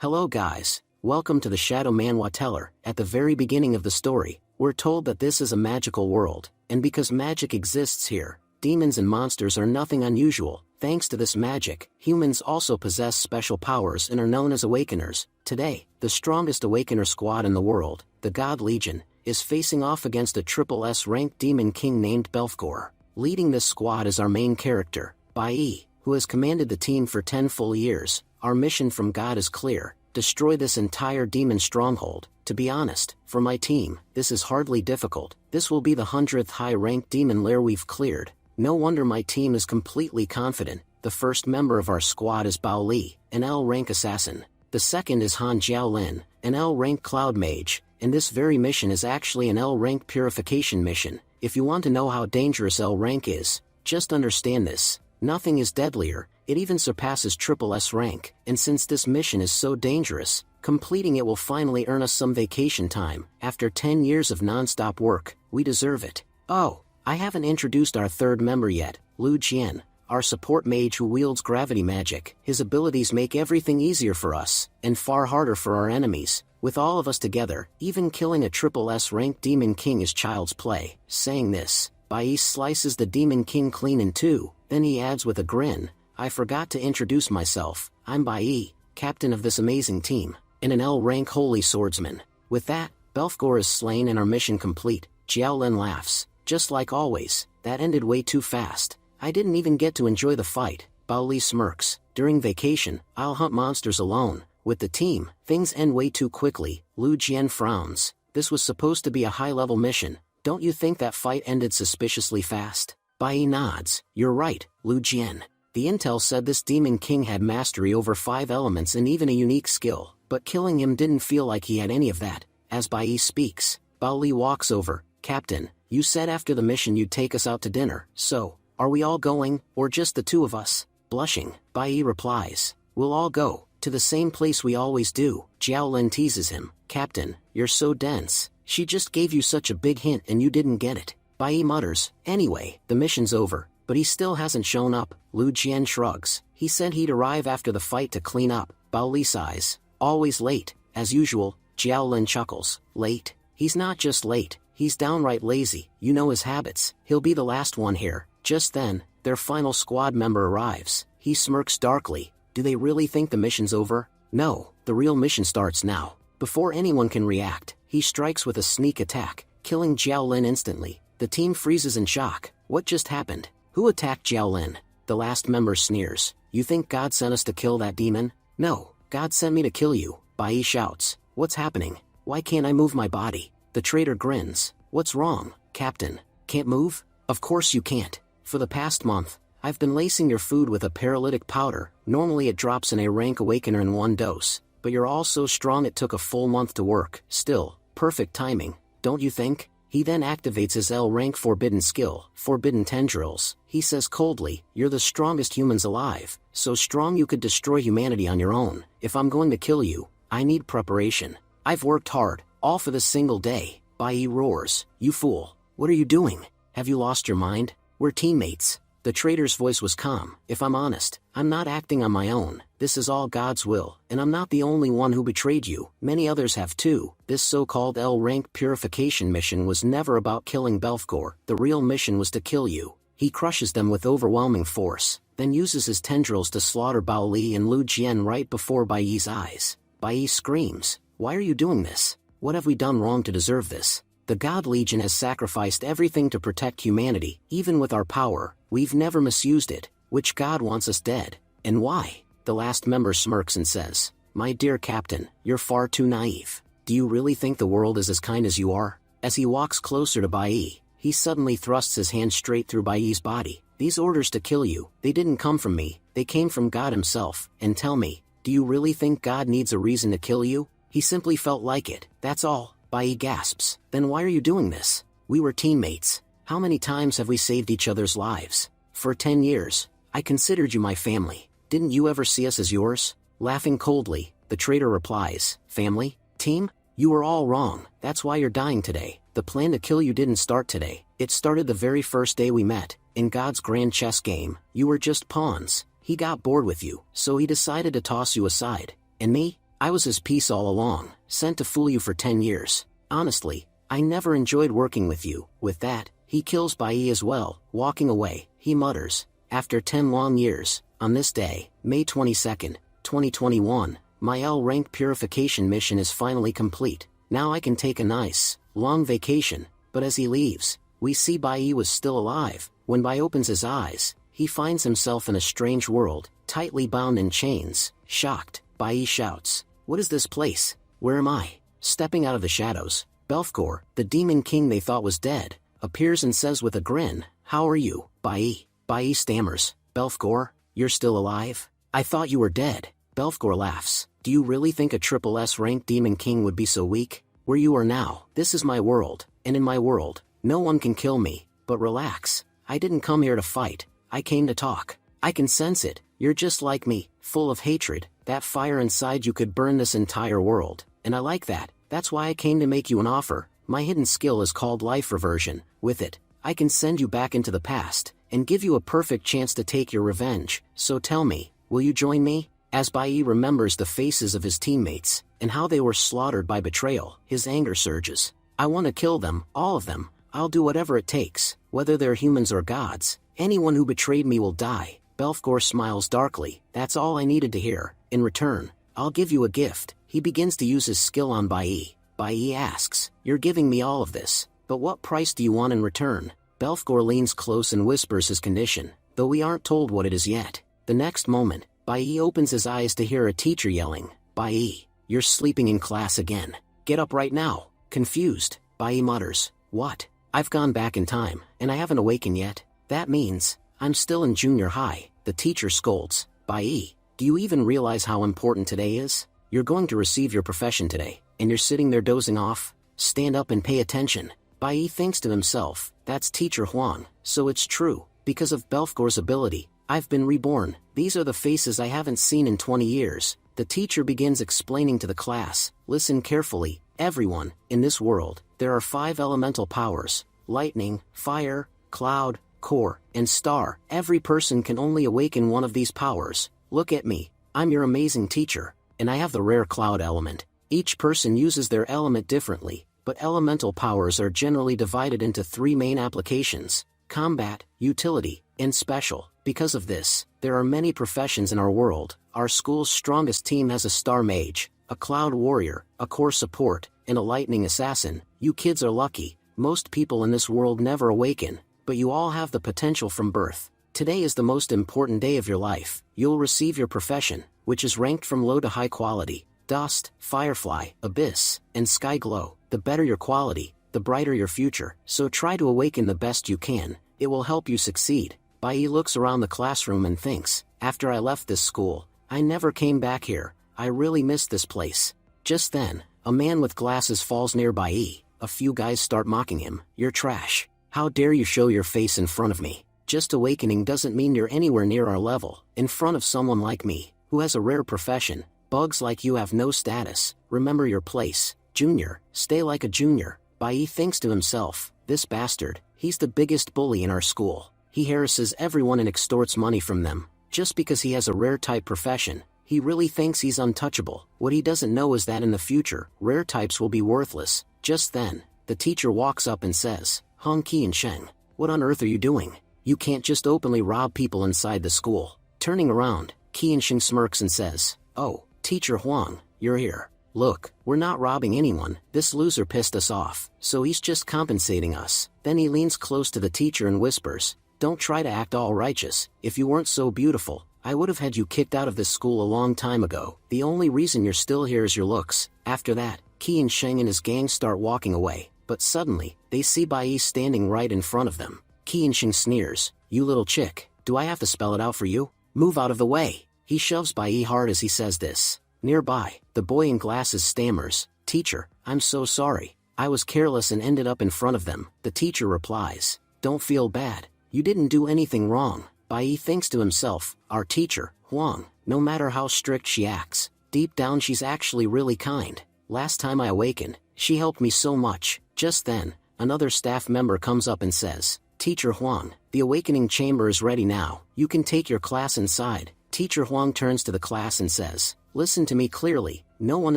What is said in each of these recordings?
Hello guys, welcome to the Shadow Manhwa Teller. At the very beginning of the story, we're told that this is a magical world, and because magic exists here, demons and monsters are nothing unusual. Thanks to this magic, humans also possess special powers and are known as Awakeners. Today, the strongest Awakener squad in the world, the God Legion, is facing off against a triple S ranked demon king named Belfgor. Leading this squad is our main character, Bai, who has commanded the team for 10 full years. Our mission from God is clear: destroy this entire demon stronghold. To be honest, for my team, this is hardly difficult. This will be the 100th high-ranked demon lair we've cleared. No wonder my team is completely confident. The first member of our squad is Bao Li, an L-rank assassin. The second is Han Jiaolin, an L-rank cloud mage, and this very mission is actually an L-rank purification mission. If you want to know how dangerous L-rank is, just understand this: nothing is deadlier. It even surpasses triple S rank, and since this mission is so dangerous, completing it will finally earn us some vacation time. After 10 years of non-stop work, we deserve it. Oh, I haven't introduced our third member yet, Lu Jian, our support mage who wields gravity magic. His abilities make everything easier for us, and far harder for our enemies. With all of us together, even killing a triple S ranked demon king is child's play. Saying this, Bai slices the demon king clean in two, then he adds with a grin, "I forgot to introduce myself. I'm Bai, captain of this amazing team, and an L-rank holy swordsman." With that, Belfgor is slain and our mission complete. Jiaolin laughs. "Just like always, that ended way too fast. I didn't even get to enjoy the fight." Bao Li smirks. "During vacation, I'll hunt monsters alone. With the team, things end way too quickly." Lu Jian frowns. "This was supposed to be a high-level mission. Don't you think that fight ended suspiciously fast?" Bai nods. "You're right, Lu Jian. The intel said this demon king had mastery over 5 elements and even a unique skill, but killing him didn't feel like he had any of that." As Bai speaks, Bao Li walks over. "Captain, you said after the mission you'd take us out to dinner, so, are we all going, or just the two of us?" Blushing, Bai replies, "We'll all go, to the same place we always do." Jiaolin teases him. "Captain, you're so dense. She just gave you such a big hint and you didn't get it." Bai mutters, "Anyway, the mission's over, but he still hasn't shown up." Lu Jian shrugs. "He said he'd arrive after the fight to clean up." Bao Li sighs. "Always late, as usual." Jiaolin chuckles. "Late? He's not just late, he's downright lazy. You know his habits. He'll be the last one here." Just then, their final squad member arrives. He smirks darkly. "Do they really think the mission's over?" "No, the real mission starts now." Before anyone can react, he strikes with a sneak attack, killing Jiaolin instantly. The team freezes in shock. What just happened? Who attacked Jiaolin? The last member sneers. "You think God sent us to kill that demon?" "No, God sent me to kill you." Bai shouts. "What's happening? Why can't I move my body?" The traitor grins. "What's wrong, Captain? Can't move?" "Of course you can't. For the past month, I've been lacing your food with a paralytic powder. Normally it drops an A-rank awakener in 1 dose, but you're all so strong it took a full month to work. Still, perfect timing, don't you think?" He then activates his L-rank forbidden skill, Forbidden Tendrils. He says coldly, "You're the strongest humans alive, so strong you could destroy humanity on your own. If I'm going to kill you, I need preparation. I've worked hard, all for this single day." Bai roars. "You fool. What are you doing? Have you lost your mind? We're teammates." The traitor's voice was calm. "If I'm honest, I'm not acting on my own. This is all God's will, and I'm not the only one who betrayed you. Many others have too." This so-called L-rank purification mission was never about killing Belfgor. The real mission was to kill you. He crushes them with overwhelming force, then uses his tendrils to slaughter Bao Li and Lu Jian right before Bai's eyes. Bai screams, "Why are you doing this? What have we done wrong to deserve this? The God Legion has sacrificed everything to protect humanity. Even with our power, we've never misused it. Which God wants us dead? And why?" The last member smirks and says, "My dear Captain, you're far too naive. Do you really think the world is as kind as you are?" As he walks closer to Bai, he suddenly thrusts his hand straight through Bai's body. "These orders to kill you, they didn't come from me, they came from God himself. And tell me, do you really think God needs a reason to kill you? He simply felt like it, that's all." Bai gasps. "Then why are you doing this? We were teammates. How many times have we saved each other's lives? For 10 years, I considered you my family. Didn't you ever see us as yours?" Laughing coldly, the traitor replies, "Family? Team? You were all wrong. That's why you're dying today. The plan to kill you didn't start today. It started the very first day we met. In God's grand chess game, you were just pawns. He got bored with you, so he decided to toss you aside. And me? I was his piece all along, sent to fool you for 10 years. Honestly, I never enjoyed working with you." With that, he kills Bai as well. Walking away, he mutters, "After 10 long years, on this day, May 22nd, 2021, my L-rank purification mission is finally complete. Now I can take a nice, long vacation." But as he leaves, we see Bai was still alive. When Bai opens his eyes, he finds himself in a strange world, tightly bound in chains. Shocked, Bai shouts, "What is this place? Where am I?" Stepping out of the shadows, Belfgor, the demon king they thought was dead, appears and says with a grin, "How are you, Bai?" Bai stammers, "Belfgor, you're still alive? I thought you were dead." Belfgor laughs, "Do you really think a triple S ranked demon king would be so weak? Where you are now, this is my world, and in my world, no one can kill me. But relax, I didn't come here to fight, I came to talk. I can sense it, you're just like me, full of hatred. That fire inside you could burn this entire world, and I like that. That's why I came to make you an offer. My hidden skill is called life reversion. With it, I can send you back into the past, and give you a perfect chance to take your revenge. So tell me, will you join me?" As Bai remembers the faces of his teammates, and how they were slaughtered by betrayal, his anger surges. "I want to kill them, all of them. I'll do whatever it takes, whether they're humans or gods. Anyone who betrayed me will die." Belfgor smiles darkly, "That's all I needed to hear. In return, I'll give you a gift." He begins to use his skill on Bai. Bai asks, "You're giving me all of this, but what price do you want in return?" Belfgor leans close and whispers his condition, though we aren't told what it is yet. The next moment, Bai opens his eyes to hear a teacher yelling, "Bai, you're sleeping in class again. Get up right now." Confused, Bai mutters, "What? I've gone back in time, and I haven't awakened yet. That means, I'm still in junior high." The teacher scolds, "Bai, do you even realize how important today is? You're going to receive your profession today, and you're sitting there dozing off? Stand up and pay attention." Bai thinks to himself, "That's Teacher Huang, so it's true. Because of Belfgor's ability, I've been reborn. These are the faces I haven't seen in 20 years. The teacher begins explaining to the class, "Listen carefully, everyone. In this world, there are 5 elemental powers: lightning, fire, cloud, core, and star. Every person can only awaken one of these powers. Look at me, I'm your amazing teacher, and I have the rare cloud element. Each person uses their element differently, but elemental powers are generally divided into 3 main applications: combat, utility, and special. Because of this, there are many professions in our world. Our school's strongest team has a star mage, a cloud warrior, a core support, and a lightning assassin. You kids are lucky. Most people in this world never awaken, but you all have the potential from birth. Today is the most important day of your life. You'll receive your profession, which is ranked from low to high quality: dust, firefly, abyss, and sky glow. The better your quality, the brighter your future. So try to awaken the best you can. It will help you succeed." Bai looks around the classroom and thinks, "After I left this school, I never came back here. I really missed this place." Just then, a man with glasses falls near Bai. A few guys start mocking him, "You're trash. How dare you show your face in front of me? Just awakening doesn't mean you're anywhere near our level. In front of someone like me, who has a rare profession, bugs like you have no status. Remember your place. Junior, stay like a junior." Bai thinks to himself, "This bastard, he's the biggest bully in our school. He harasses everyone and extorts money from them. Just because he has a rare type profession, he really thinks he's untouchable. What he doesn't know is that in the future, rare types will be worthless." Just then, the teacher walks up and says, "Hong Qiansheng, what on earth are you doing? You can't just openly rob people inside the school." Turning around, Qiansheng smirks and says, "Oh, Teacher Huang, you're here. Look, we're not robbing anyone. This loser pissed us off, so he's just compensating us." Then he leans close to the teacher and whispers, "Don't try to act all righteous. If you weren't so beautiful, I would have had you kicked out of this school a long time ago. The only reason you're still here is your looks." After that, Qiansheng and his gang start walking away, but suddenly, they see Bai standing right in front of them. Qiansheng sneers, "You little chick, do I have to spell it out for you? Move out of the way." He shoves Bai hard as he says this. Nearby, the boy in glasses stammers, "Teacher, I'm so sorry. I was careless and ended up in front of them." The teacher replies, "Don't feel bad. You didn't do anything wrong." Bai thinks to himself, "Our teacher, Huang, no matter how strict she acts, deep down she's actually really kind. Last time I awakened, she helped me so much." Just then, another staff member comes up and says, "Teacher Huang, the awakening chamber is ready now. You can take your class inside." Teacher Huang turns to the class and says, "Listen to me clearly. No one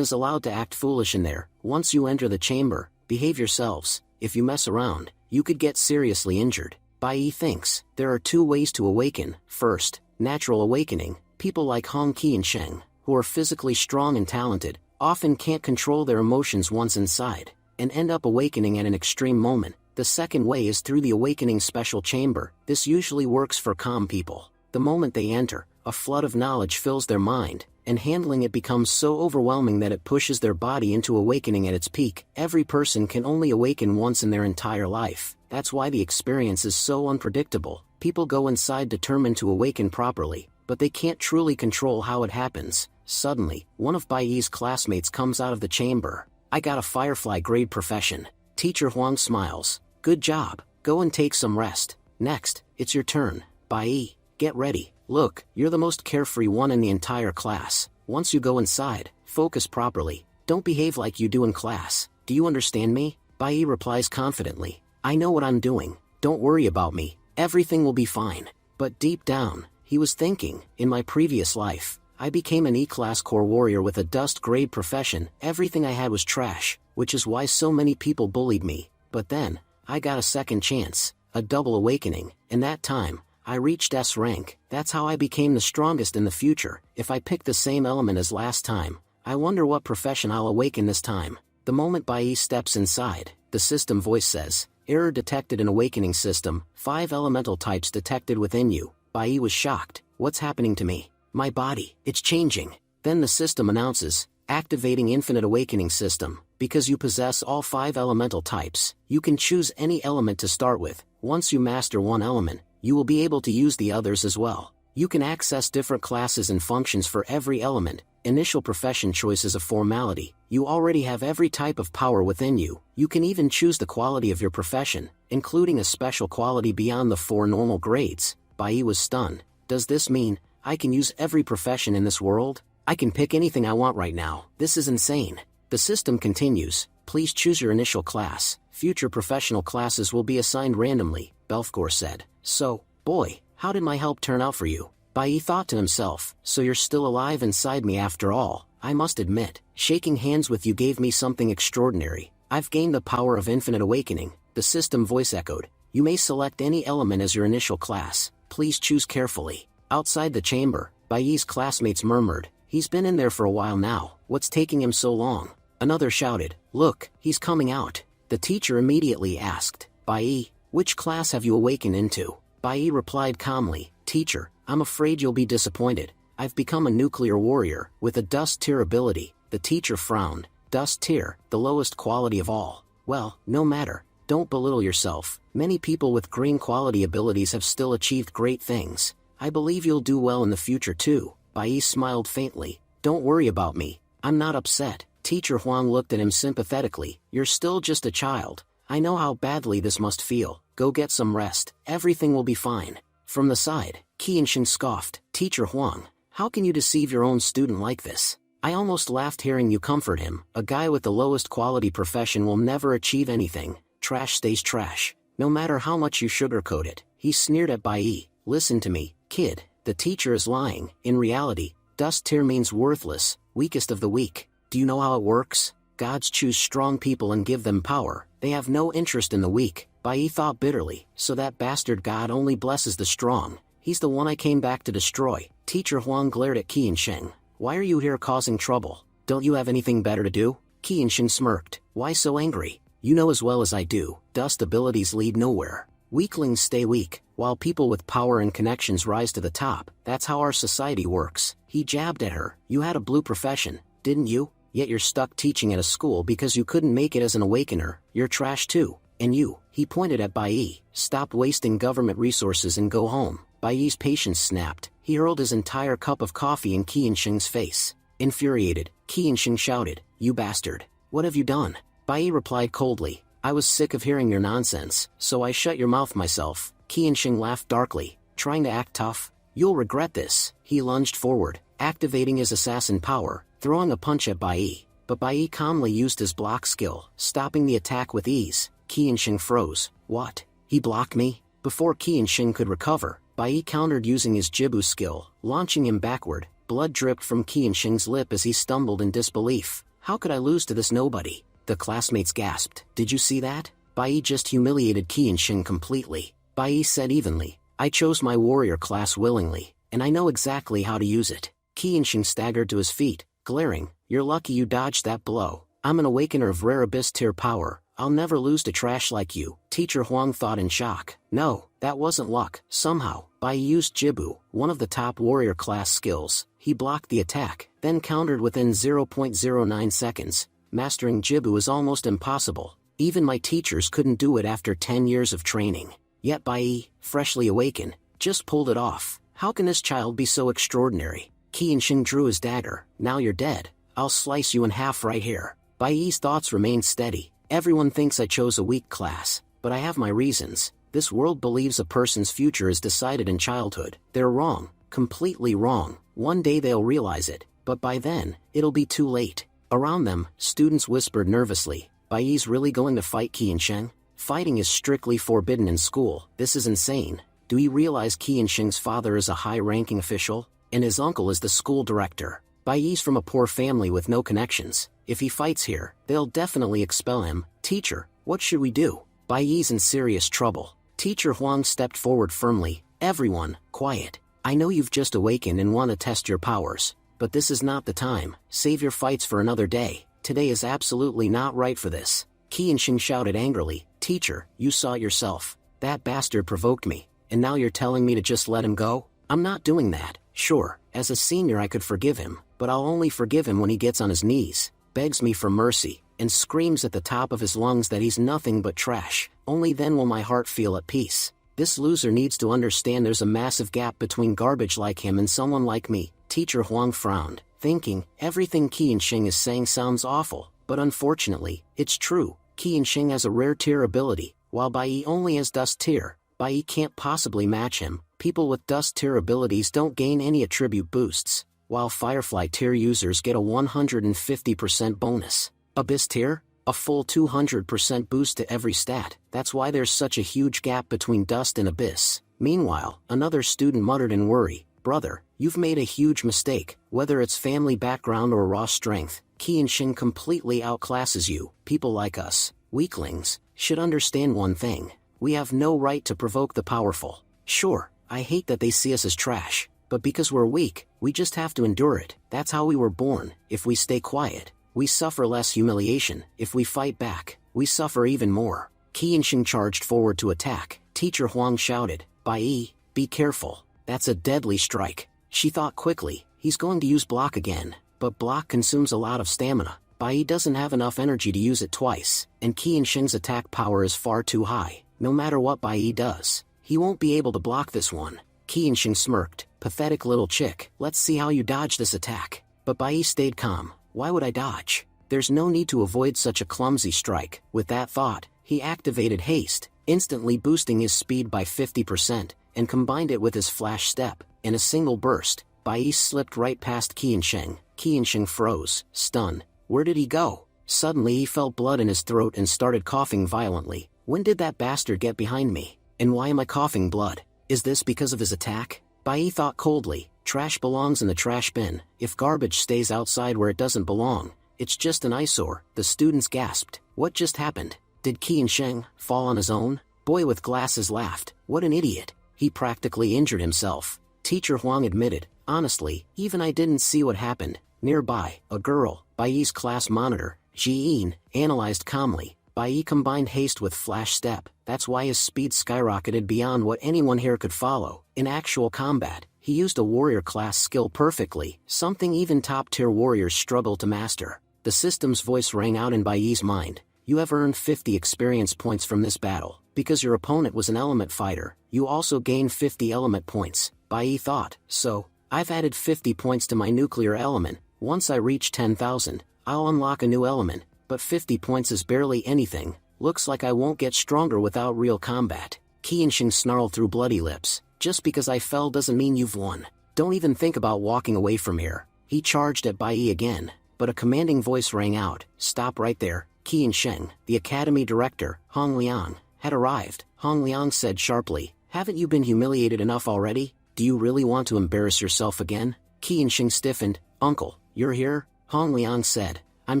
is allowed to act foolish in there. Once you enter the chamber, behave yourselves. If you mess around, you could get seriously injured. Bai thinks, there are 2 ways to awaken. First, natural awakening. People like Hong Qi and Sheng, who are physically strong and talented, often can't control their emotions once inside, and end up awakening at an extreme moment. The second way is through the awakening special chamber. This usually works for calm people. The moment they enter, a flood of knowledge fills their mind, and handling it becomes so overwhelming that it pushes their body into awakening at its peak. Every person can only awaken once in their entire life. That's why the experience is so unpredictable. People go inside determined to awaken properly, but they can't truly control how it happens. Suddenly, one of Bai's classmates comes out of the chamber. I got a firefly grade profession. Teacher Huang smiles. Good job. Go and take some rest. Next, it's your turn. Bai, get ready. Look, you're the most carefree one in the entire class. Once you go inside, focus properly. Don't behave like you do in class. Do you understand me? Bai replies confidently. I know what I'm doing. Don't worry about me. Everything will be fine. But deep down, he was thinking, in my previous life, I became an E-class core warrior with a dust grade profession. Everything I had was trash, which is why so many people bullied me. But then, I got a second chance, a double awakening, and that time, I reached S rank. That's how I became the strongest in the future. If I pick the same element as last time, I wonder what profession I'll awaken this time. The moment Bai steps inside, the system voice says, error detected in awakening system, 5 elemental types detected within you. Bai was shocked. What's happening to me? My body, it's changing. Then the system announces, activating infinite awakening system. Because you possess all 5 elemental types, you can choose any element to start with. Once you master one element, you will be able to use the others as well. You can access different classes and functions for every element. Initial profession choice is a formality. You already have every type of power within you. You can even choose the quality of your profession, including a special quality beyond the 4 normal grades. Bai was stunned. Does this mean I can use every profession in this world? I can pick anything I want right now. This is insane. The system continues. Please choose your initial class. Future professional classes will be assigned randomly, Belfgor said. So, boy, how did my help turn out for you? Bai thought to himself, so you're still alive inside me after all. I must admit, shaking hands with you gave me something extraordinary. I've gained the power of infinite awakening. The system voice echoed. You may select any element as your initial class. Please choose carefully. Outside the chamber, Bai's classmates murmured, he's been in there for a while now. What's taking him so long? Another shouted, look, he's coming out. The teacher immediately asked, Bai, which class have you awakened into? Bai replied calmly, teacher, I'm afraid you'll be disappointed. I've become a nuclear warrior, with a dust tier ability. The teacher frowned. Dust tier, the lowest quality of all. Well, no matter. Don't belittle yourself. Many people with green quality abilities have still achieved great things. I believe you'll do well in the future too. Bai smiled faintly. Don't worry about me. I'm not upset. Teacher Huang looked at him sympathetically. You're still just a child. I know how badly this must feel. Go get some rest. Everything will be fine. From the side, Qianxin scoffed. Teacher Huang, how can you deceive your own student like this? I almost laughed hearing you comfort him. A guy with the lowest quality profession will never achieve anything. Trash stays trash, no matter how much you sugarcoat it. He sneered at Bai. Listen to me, kid. The teacher is lying. In reality, dust tier means worthless, weakest of the weak. Do you know how it works? Gods choose strong people and give them power. They have no interest in the weak. Bai thought bitterly. So that bastard god only blesses the strong. He's the one I came back to destroy. Teacher Huang glared at Qianxin. Why are you here causing trouble? Don't you have anything better to do? Qianxin smirked. Why so angry? You know as well as I do, dust abilities lead nowhere. Weaklings stay weak, while people with power and connections rise to the top. That's how our society works. He jabbed at her. You had a blue profession, didn't you? Yet you're stuck teaching at a school because you couldn't make it as an awakener. You're trash too. And you, he pointed at Bai, stop wasting government resources and go home. Bai's patience snapped. He hurled his entire cup of coffee in Qianxin's face. Infuriated, Qianxin shouted, you bastard. What have you done? Bai replied coldly, I was sick of hearing your nonsense, so I shut your mouth myself. Qianxin laughed darkly, trying to act tough. You'll regret this. He lunged forward, activating his assassin power, throwing a punch at Bai. But Bai calmly used his block skill, stopping the attack with ease. Qianxin froze. What? He blocked me? Before Qianxin could recover, Bai countered using his Jibu skill, launching him backward. Blood dripped from Qianxing's lip as he stumbled in disbelief. How could I lose to this nobody? The classmates gasped. Did you see that? Bai just humiliated Qianxing completely. Bai said evenly, I chose my warrior class willingly, and I know exactly how to use it. Qianxing staggered to his feet, glaring. You're lucky you dodged that blow. I'm an awakener of rare abyss tier power. I'll never lose to trash like you. Teacher Huang thought in shock. No, that wasn't luck. Somehow, Bai used Jibu, one of the top warrior class skills. He blocked the attack, then countered within 0.09 seconds. Mastering Jibu is almost impossible. Even my teachers couldn't do it after 10 years of training. Yet Bai, freshly awakened, just pulled it off. How can this child be so extraordinary? Qianxing drew his dagger. Now you're dead. I'll slice you in half right here. Bai's thoughts remained steady. Everyone thinks I chose a weak class, but I have my reasons. This world believes a person's future is decided in childhood. They're wrong, completely wrong. One day they'll realize it, but by then, it'll be too late. Around them, students whispered nervously, Bai's really going to fight Qianxing? Fighting is strictly forbidden in school. This is insane. Do you realize Qianxing's father is a high-ranking official? And his uncle is the school director. Bai's from a poor family with no connections. If he fights here, they'll definitely expel him. Teacher, what should we do? Bai's in serious trouble. Teacher Huang stepped forward firmly. Everyone, quiet. I know you've just awakened and want to test your powers, but this is not the time. Save your fights for another day. Today is absolutely not right for this. Qianxing shouted angrily. Teacher, you saw it yourself. That bastard provoked me, and now you're telling me to just let him go? I'm not doing that. Sure, as a senior I could forgive him, but I'll only forgive him when he gets on his knees, begs me for mercy, and screams at the top of his lungs that he's nothing but trash. Only then will my heart feel at peace. This loser needs to understand there's a massive gap between garbage like him and someone like me. Teacher Huang frowned, thinking, everything Qianxing is saying sounds awful, but unfortunately, it's true. Qianxing has a rare tier ability, while Bai only has dust tier. Bai can't possibly match him. People with dust tier abilities don't gain any attribute boosts, while Firefly tier users get a 150% bonus. Abyss tier? A full 200% boost to every stat. That's why there's such a huge gap between dust and abyss. Meanwhile, another student muttered in worry, brother, you've made a huge mistake. Whether it's family background or raw strength, Qianxing completely outclasses you. People like us, weaklings, should understand one thing. We have no right to provoke the powerful. Sure, I hate that they see us as trash, but because we're weak, we just have to endure it. That's how we were born. If we stay quiet, we suffer less humiliation. If we fight back, we suffer even more. Qianxing charged forward to attack. Teacher Huang shouted, Bai, be careful. That's a deadly strike. She thought quickly, he's going to use block again, but block consumes a lot of stamina. Bai doesn't have enough energy to use it twice, and Qianxing's attack power is far too high. No matter what Bai does, he won't be able to block this one. Qianxing smirked, pathetic little chick, let's see how you dodge this attack. But Bai stayed calm. Why would I dodge? There's no need to avoid such a clumsy strike. With that thought, he activated haste, instantly boosting his speed by 50%, and combined it with his flash step. In a single burst, Bai slipped right past Qianxing. Qianxing froze, stunned. Where did he go? Suddenly he felt blood in his throat and started coughing violently. When did that bastard get behind me? And why am I coughing blood? Is this because of his attack? Bai thought coldly. Trash belongs in the trash bin. If garbage stays outside where it doesn't belong, it's just an eyesore. The students gasped. What just happened? Did Qianxing fall on his own? Boy with glasses laughed. What an idiot. He practically injured himself. Teacher Huang admitted, honestly, even I didn't see what happened. Nearby, a girl, Bai's class monitor, Jiyin, analyzed calmly. Bai combined haste with flash step. That's why his speed skyrocketed beyond what anyone here could follow. In actual combat, he used a warrior class skill perfectly, something even top-tier warriors struggle to master. The system's voice rang out in Bai's mind. You have earned 50 experience points from this battle. Because your opponent was an element fighter, you also gained 50 element points. Bai thought, so, I've added 50 points to my nuclear element. Once I reach 10,000, I'll unlock a new element, but 50 points is barely anything. Looks like I won't get stronger without real combat. Qianxing snarled through bloody lips. Just because I fell doesn't mean you've won. Don't even think about walking away from here. He charged at Bai again, but a commanding voice rang out. Stop right there. Qianxing, the academy director, Hong Liang, had arrived. Hong Liang said sharply, haven't you been humiliated enough already? Do you really want to embarrass yourself again? Qi and Xing stiffened. Uncle, you're here? Hong Liang said. I'm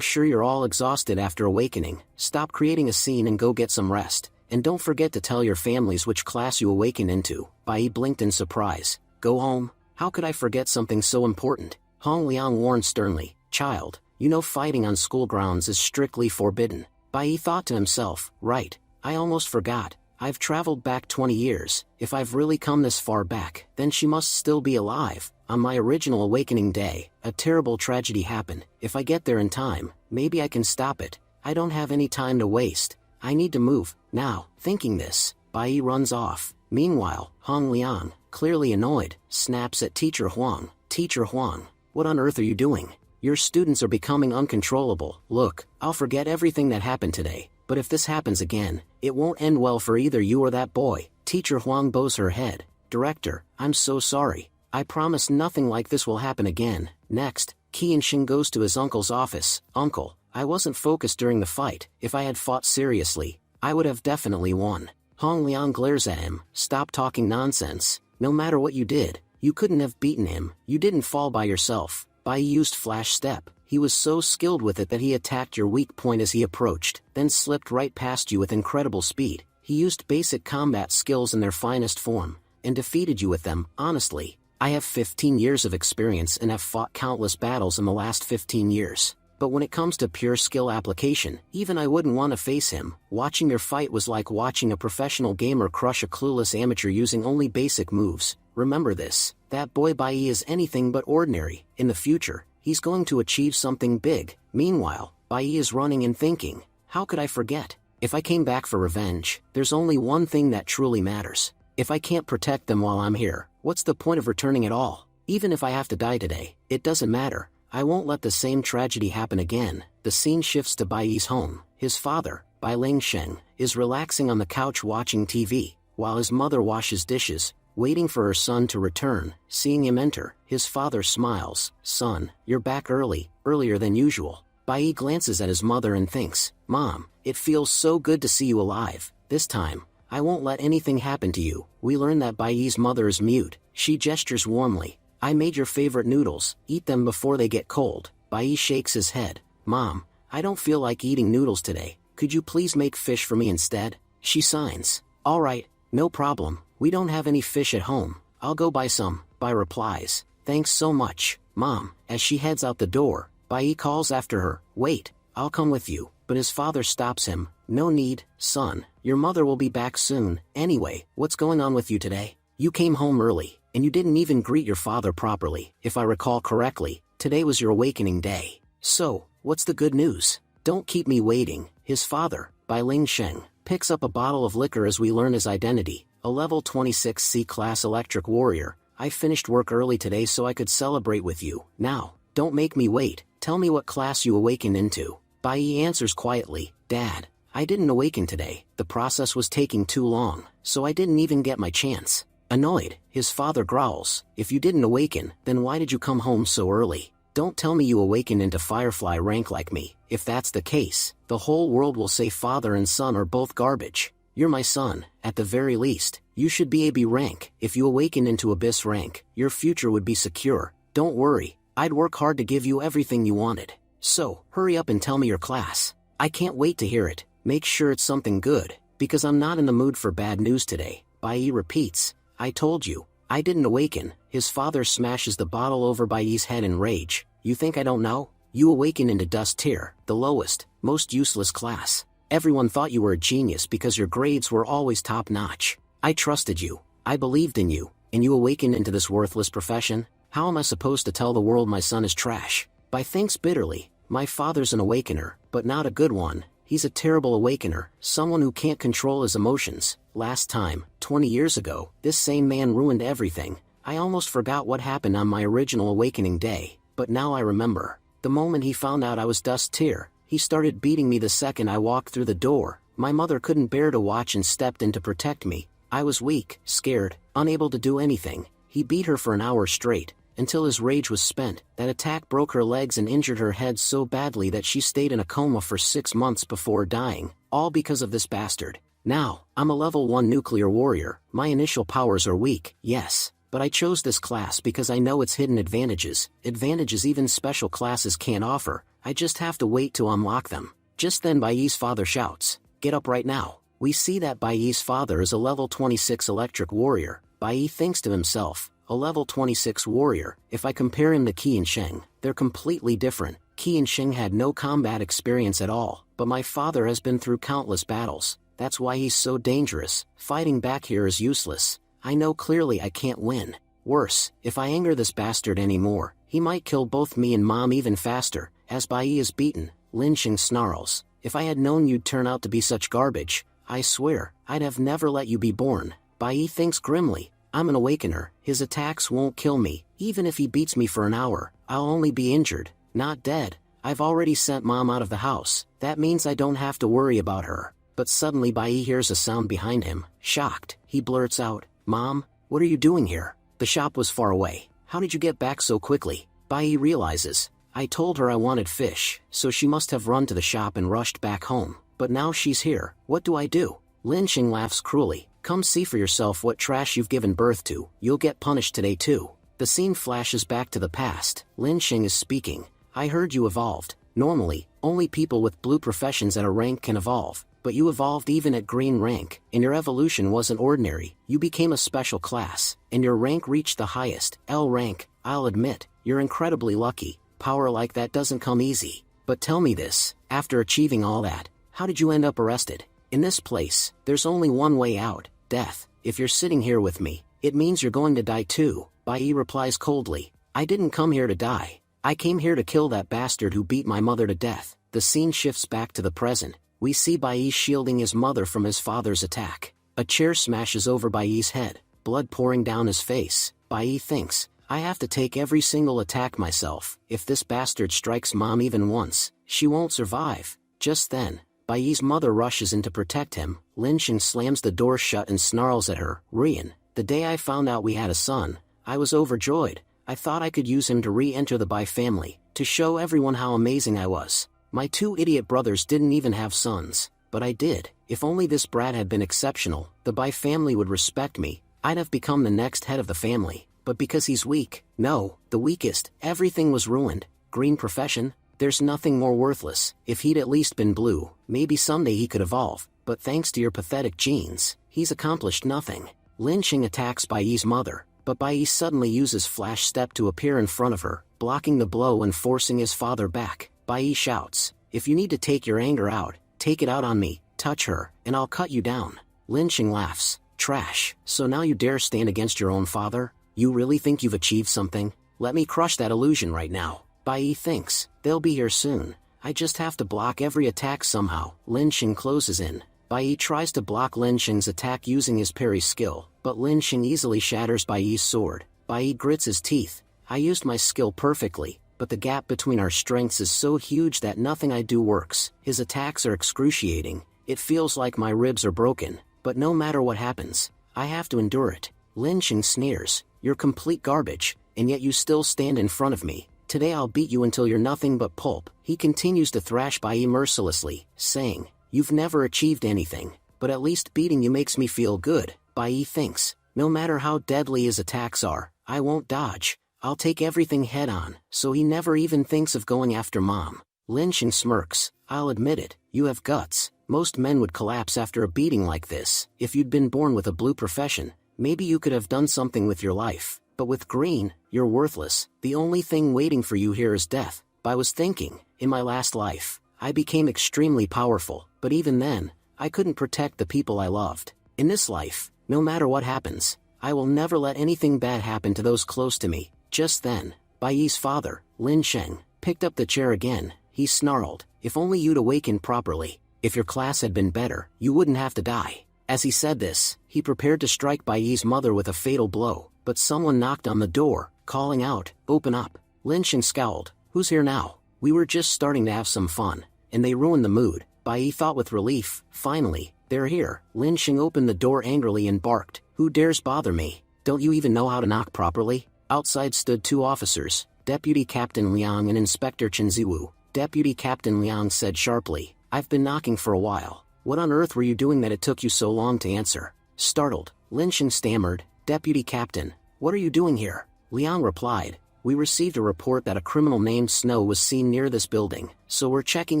sure you're all exhausted after awakening. Stop creating a scene and go get some rest. And don't forget to tell your families which class you awaken into. Bai Yi blinked in surprise. Go home? How could I forget something so important? Hong Liang warned sternly. Child, you know fighting on school grounds is strictly forbidden. Bai Yi thought to himself, right, I almost forgot. I've traveled back 20 years. If I've really come this far back, then she must still be alive. On my original awakening day, a terrible tragedy happened. If I get there in time, maybe I can stop it. I don't have any time to waste. I need to move, now. Thinking this, Bai Yi runs off. Meanwhile, Hong Liang, clearly annoyed, snaps at Teacher Huang. Teacher Huang, what on earth are you doing? Your students are becoming uncontrollable. Look, I'll forget everything that happened today, but if this happens again, it won't end well for either you or that boy. Teacher Huang bows her head. Director, I'm so sorry. I promise nothing like this will happen again. Next, Qi and Xing goes to his uncle's office. Uncle, I wasn't focused during the fight. If I had fought seriously, I would have definitely won. Hong Liang glares at him. Stop talking nonsense. No matter what you did, you couldn't have beaten him. You didn't fall by yourself. Bai Yi used flash step. He was so skilled with it that he attacked your weak point as he approached, then slipped right past you with incredible speed. He used basic combat skills in their finest form, and defeated you with them. Honestly, I have 15 years of experience and have fought countless battles in the last 15 years. But when it comes to pure skill application, even I wouldn't want to face him. Watching your fight was like watching a professional gamer crush a clueless amateur using only basic moves. Remember this, that boy Bai Yi is anything but ordinary. In the future, he's going to achieve something big. Meanwhile, Bai Yi is running and thinking, how could I forget? If I came back for revenge, there's only one thing that truly matters. If I can't protect them while I'm here, what's the point of returning at all? Even if I have to die today, it doesn't matter. I won't let the same tragedy happen again. The scene shifts to Bai Yi's home. His father, Bai Lingsheng, is relaxing on the couch watching TV, while his mother washes dishes, waiting for her son to return. Seeing him enter, his father smiles. Son, you're back earlier than usual. Bai Yi glances at his mother and thinks, Mom, it feels so good to see you alive. This time, I won't let anything happen to you. We learn that Bai Yi's mother is mute. She gestures warmly. I made your favorite noodles. Eat them before they get cold. Bai Yi shakes his head. Mom, I don't feel like eating noodles today. Could you please make fish for me instead? She signs. All right, no problem. We don't have any fish at home. I'll go buy some. Bai replies. Thanks so much, Mom. As she heads out the door, Bai Yi calls after her. Wait, I'll come with you. But his father stops him. No need, son. Your mother will be back soon. Anyway, what's going on with you today? You came home early, and you didn't even greet your father properly. If I recall correctly, today was your awakening day. So, what's the good news? Don't keep me waiting. His father, Bai Lingsheng, picks up a bottle of liquor as we learn his identity. A level 26 C-class electric warrior. I finished work early today so I could celebrate with you. Now, don't make me wait. Tell me what class you awaken into. Bai Yi answers quietly. Dad, I didn't awaken today. The process was taking too long, so I didn't even get my chance. Annoyed, his father growls. If you didn't awaken, then why did you come home so early? Don't tell me you awakened into Firefly rank like me. If that's the case, the whole world will say father and son are both garbage. You're my son, at the very least. You should be AB rank. If you awaken into Abyss rank, your future would be secure. Don't worry, I'd work hard to give you everything you wanted. So, hurry up and tell me your class. I can't wait to hear it. Make sure it's something good, because I'm not in the mood for bad news today. Bai Yi repeats. I told you, I didn't awaken. His father smashes the bottle over Bai Yi's head in rage. You think I don't know? You awaken into Dust Tier, the lowest, most useless class. Everyone thought you were a genius because your grades were always top-notch. I trusted you, I believed in you, and you awakened into this worthless profession? How am I supposed to tell the world my son is trash? Bai thinks bitterly. My father's an awakener, but not a good one. He's a terrible awakener, someone who can't control his emotions. Last time, 20 years ago, this same man ruined everything. I almost forgot what happened on my original awakening day, but now I remember. The moment he found out I was Dust Tier, he started beating me the second I walked through the door. My mother couldn't bear to watch and stepped in to protect me. I was weak, scared, unable to do anything. He beat her for an hour straight, until his rage was spent. That attack broke her legs and injured her head so badly that she stayed in a coma for 6 months before dying, all because of this bastard. Now, I'm a level 1 nuclear warrior. My initial powers are weak, yes, but I chose this class because I know its hidden advantages even special classes can't offer. I just have to wait to unlock them. Just then Bai's father shouts, "Get up right now." We see that Bai's father is a level 26 electric warrior. Bai thinks to himself, a level 26 warrior. If I compare him to Qi and Sheng, they're completely different. Qi and Sheng had no combat experience at all, but my father has been through countless battles. That's why he's so dangerous. Fighting back here is useless. I know clearly I can't win. Worse, if I anger this bastard anymore, he might kill both me and Mom even faster. As Bai is beaten, Lin Sheng snarls, "If I had known you'd turn out to be such garbage, I swear, I'd have never let you be born." Bai thinks grimly, "I'm an awakener, his attacks won't kill me. Even if he beats me for an hour, I'll only be injured, not dead. I've already sent Mom out of the house. That means I don't have to worry about her." But suddenly Bai hears a sound behind him. Shocked, he blurts out, "Mom, what are you doing here? The shop was far away. How did you get back so quickly?" Bai realizes, "I told her I wanted fish, so she must have run to the shop and rushed back home. But now she's here. What do I do?" Lin Sheng laughs cruelly. "Come see for yourself what trash you've given birth to. You'll get punished today too." The scene flashes back to the past. Lin Sheng is speaking. "I heard you evolved. Normally, only people with blue professions at a rank can evolve. But you evolved even at green rank, and your evolution wasn't ordinary. You became a special class, and your rank reached the highest, L rank. I'll admit, you're incredibly lucky. Power like that doesn't come easy. But tell me this, after achieving all that, how did you end up arrested? In this place, there's only one way out, death. If you're sitting here with me, it means you're going to die too." Bai replies coldly, "I didn't come here to die. I came here to kill that bastard who beat my mother to death." The scene shifts back to the present. We see Bai shielding his mother from his father's attack. A chair smashes over Bai's head, blood pouring down his face. Bai thinks, "I have to take every single attack myself. If this bastard strikes Mom even once, she won't survive." Just then, Bai's mother rushes in to protect him. Lin Sheng slams the door shut and snarls at her, "Rian, the day I found out we had a son, I was overjoyed. I thought I could use him to re-enter the Bai family, to show everyone how amazing I was. My two idiot brothers didn't even have sons, but I did. If only this brat had been exceptional, the Bai family would respect me. I'd have become the next head of the family. But because he's weak, no, the weakest, everything was ruined. Green profession? There's nothing more worthless. If he'd at least been blue, maybe someday he could evolve. But thanks to your pathetic genes, he's accomplished nothing." Lin Sheng attacks Bai's mother, but Bai suddenly uses Flash Step to appear in front of her, blocking the blow and forcing his father back. Bai shouts, "If you need to take your anger out, take it out on me. Touch her, and I'll cut you down." Lin Sheng laughs, "Trash, so now you dare stand against your own father? You really think you've achieved something? Let me crush that illusion right now." Bai thinks, "They'll be here soon. I just have to block every attack somehow." Lin Sheng closes in. Bai tries to block Lin Sheng's attack using his parry skill, but Lin Sheng easily shatters Bai's sword. Bai grits his teeth. "I used my skill perfectly, but the gap between our strengths is so huge that nothing I do works." His attacks are excruciating. "It feels like my ribs are broken, but no matter what happens, I have to endure it." Lin Sheng sneers, "You're complete garbage, and yet you still stand in front of me. Today I'll beat you until you're nothing but pulp." He continues to thrash Bai mercilessly, saying, "You've never achieved anything, but at least beating you makes me feel good." Bai thinks, no matter how deadly his attacks are, I won't dodge. I'll take everything head on, so he never even thinks of going after Mom. Lin Sheng smirks, "I'll admit it, you have guts. Most men would collapse after a beating like this. If you'd been born with a blue profession, maybe you could have done something with your life. But with green, you're worthless. The only thing waiting for you here is death." Bai was thinking, "In my last life, I became extremely powerful, but even then, I couldn't protect the people I loved. In this life, no matter what happens, I will never let anything bad happen to those close to me." Just then, Bai's father, Lin Sheng, picked up the chair again. He snarled, "If only you'd awakened properly. If your class had been better, you wouldn't have to die." As he said this, he prepared to strike Bai's mother with a fatal blow, but someone knocked on the door, calling out, "Open up." Lin Sheng scowled, "Who's here now? We were just starting to have some fun, and they ruined the mood." Bai thought with relief, "Finally, they're here." Lin Sheng opened the door angrily and barked, "Who dares bother me? Don't you even know how to knock properly?" Outside stood two officers, Deputy Captain Liang and Inspector Chen Ziwu. Deputy Captain Liang said sharply, "I've been knocking for a while. What on earth were you doing that it took you so long to answer?" Startled, Lin Sheng stammered, "Deputy Captain, what are you doing here? Liang replied, we received a report that a criminal named Snow was seen near this building, so we're checking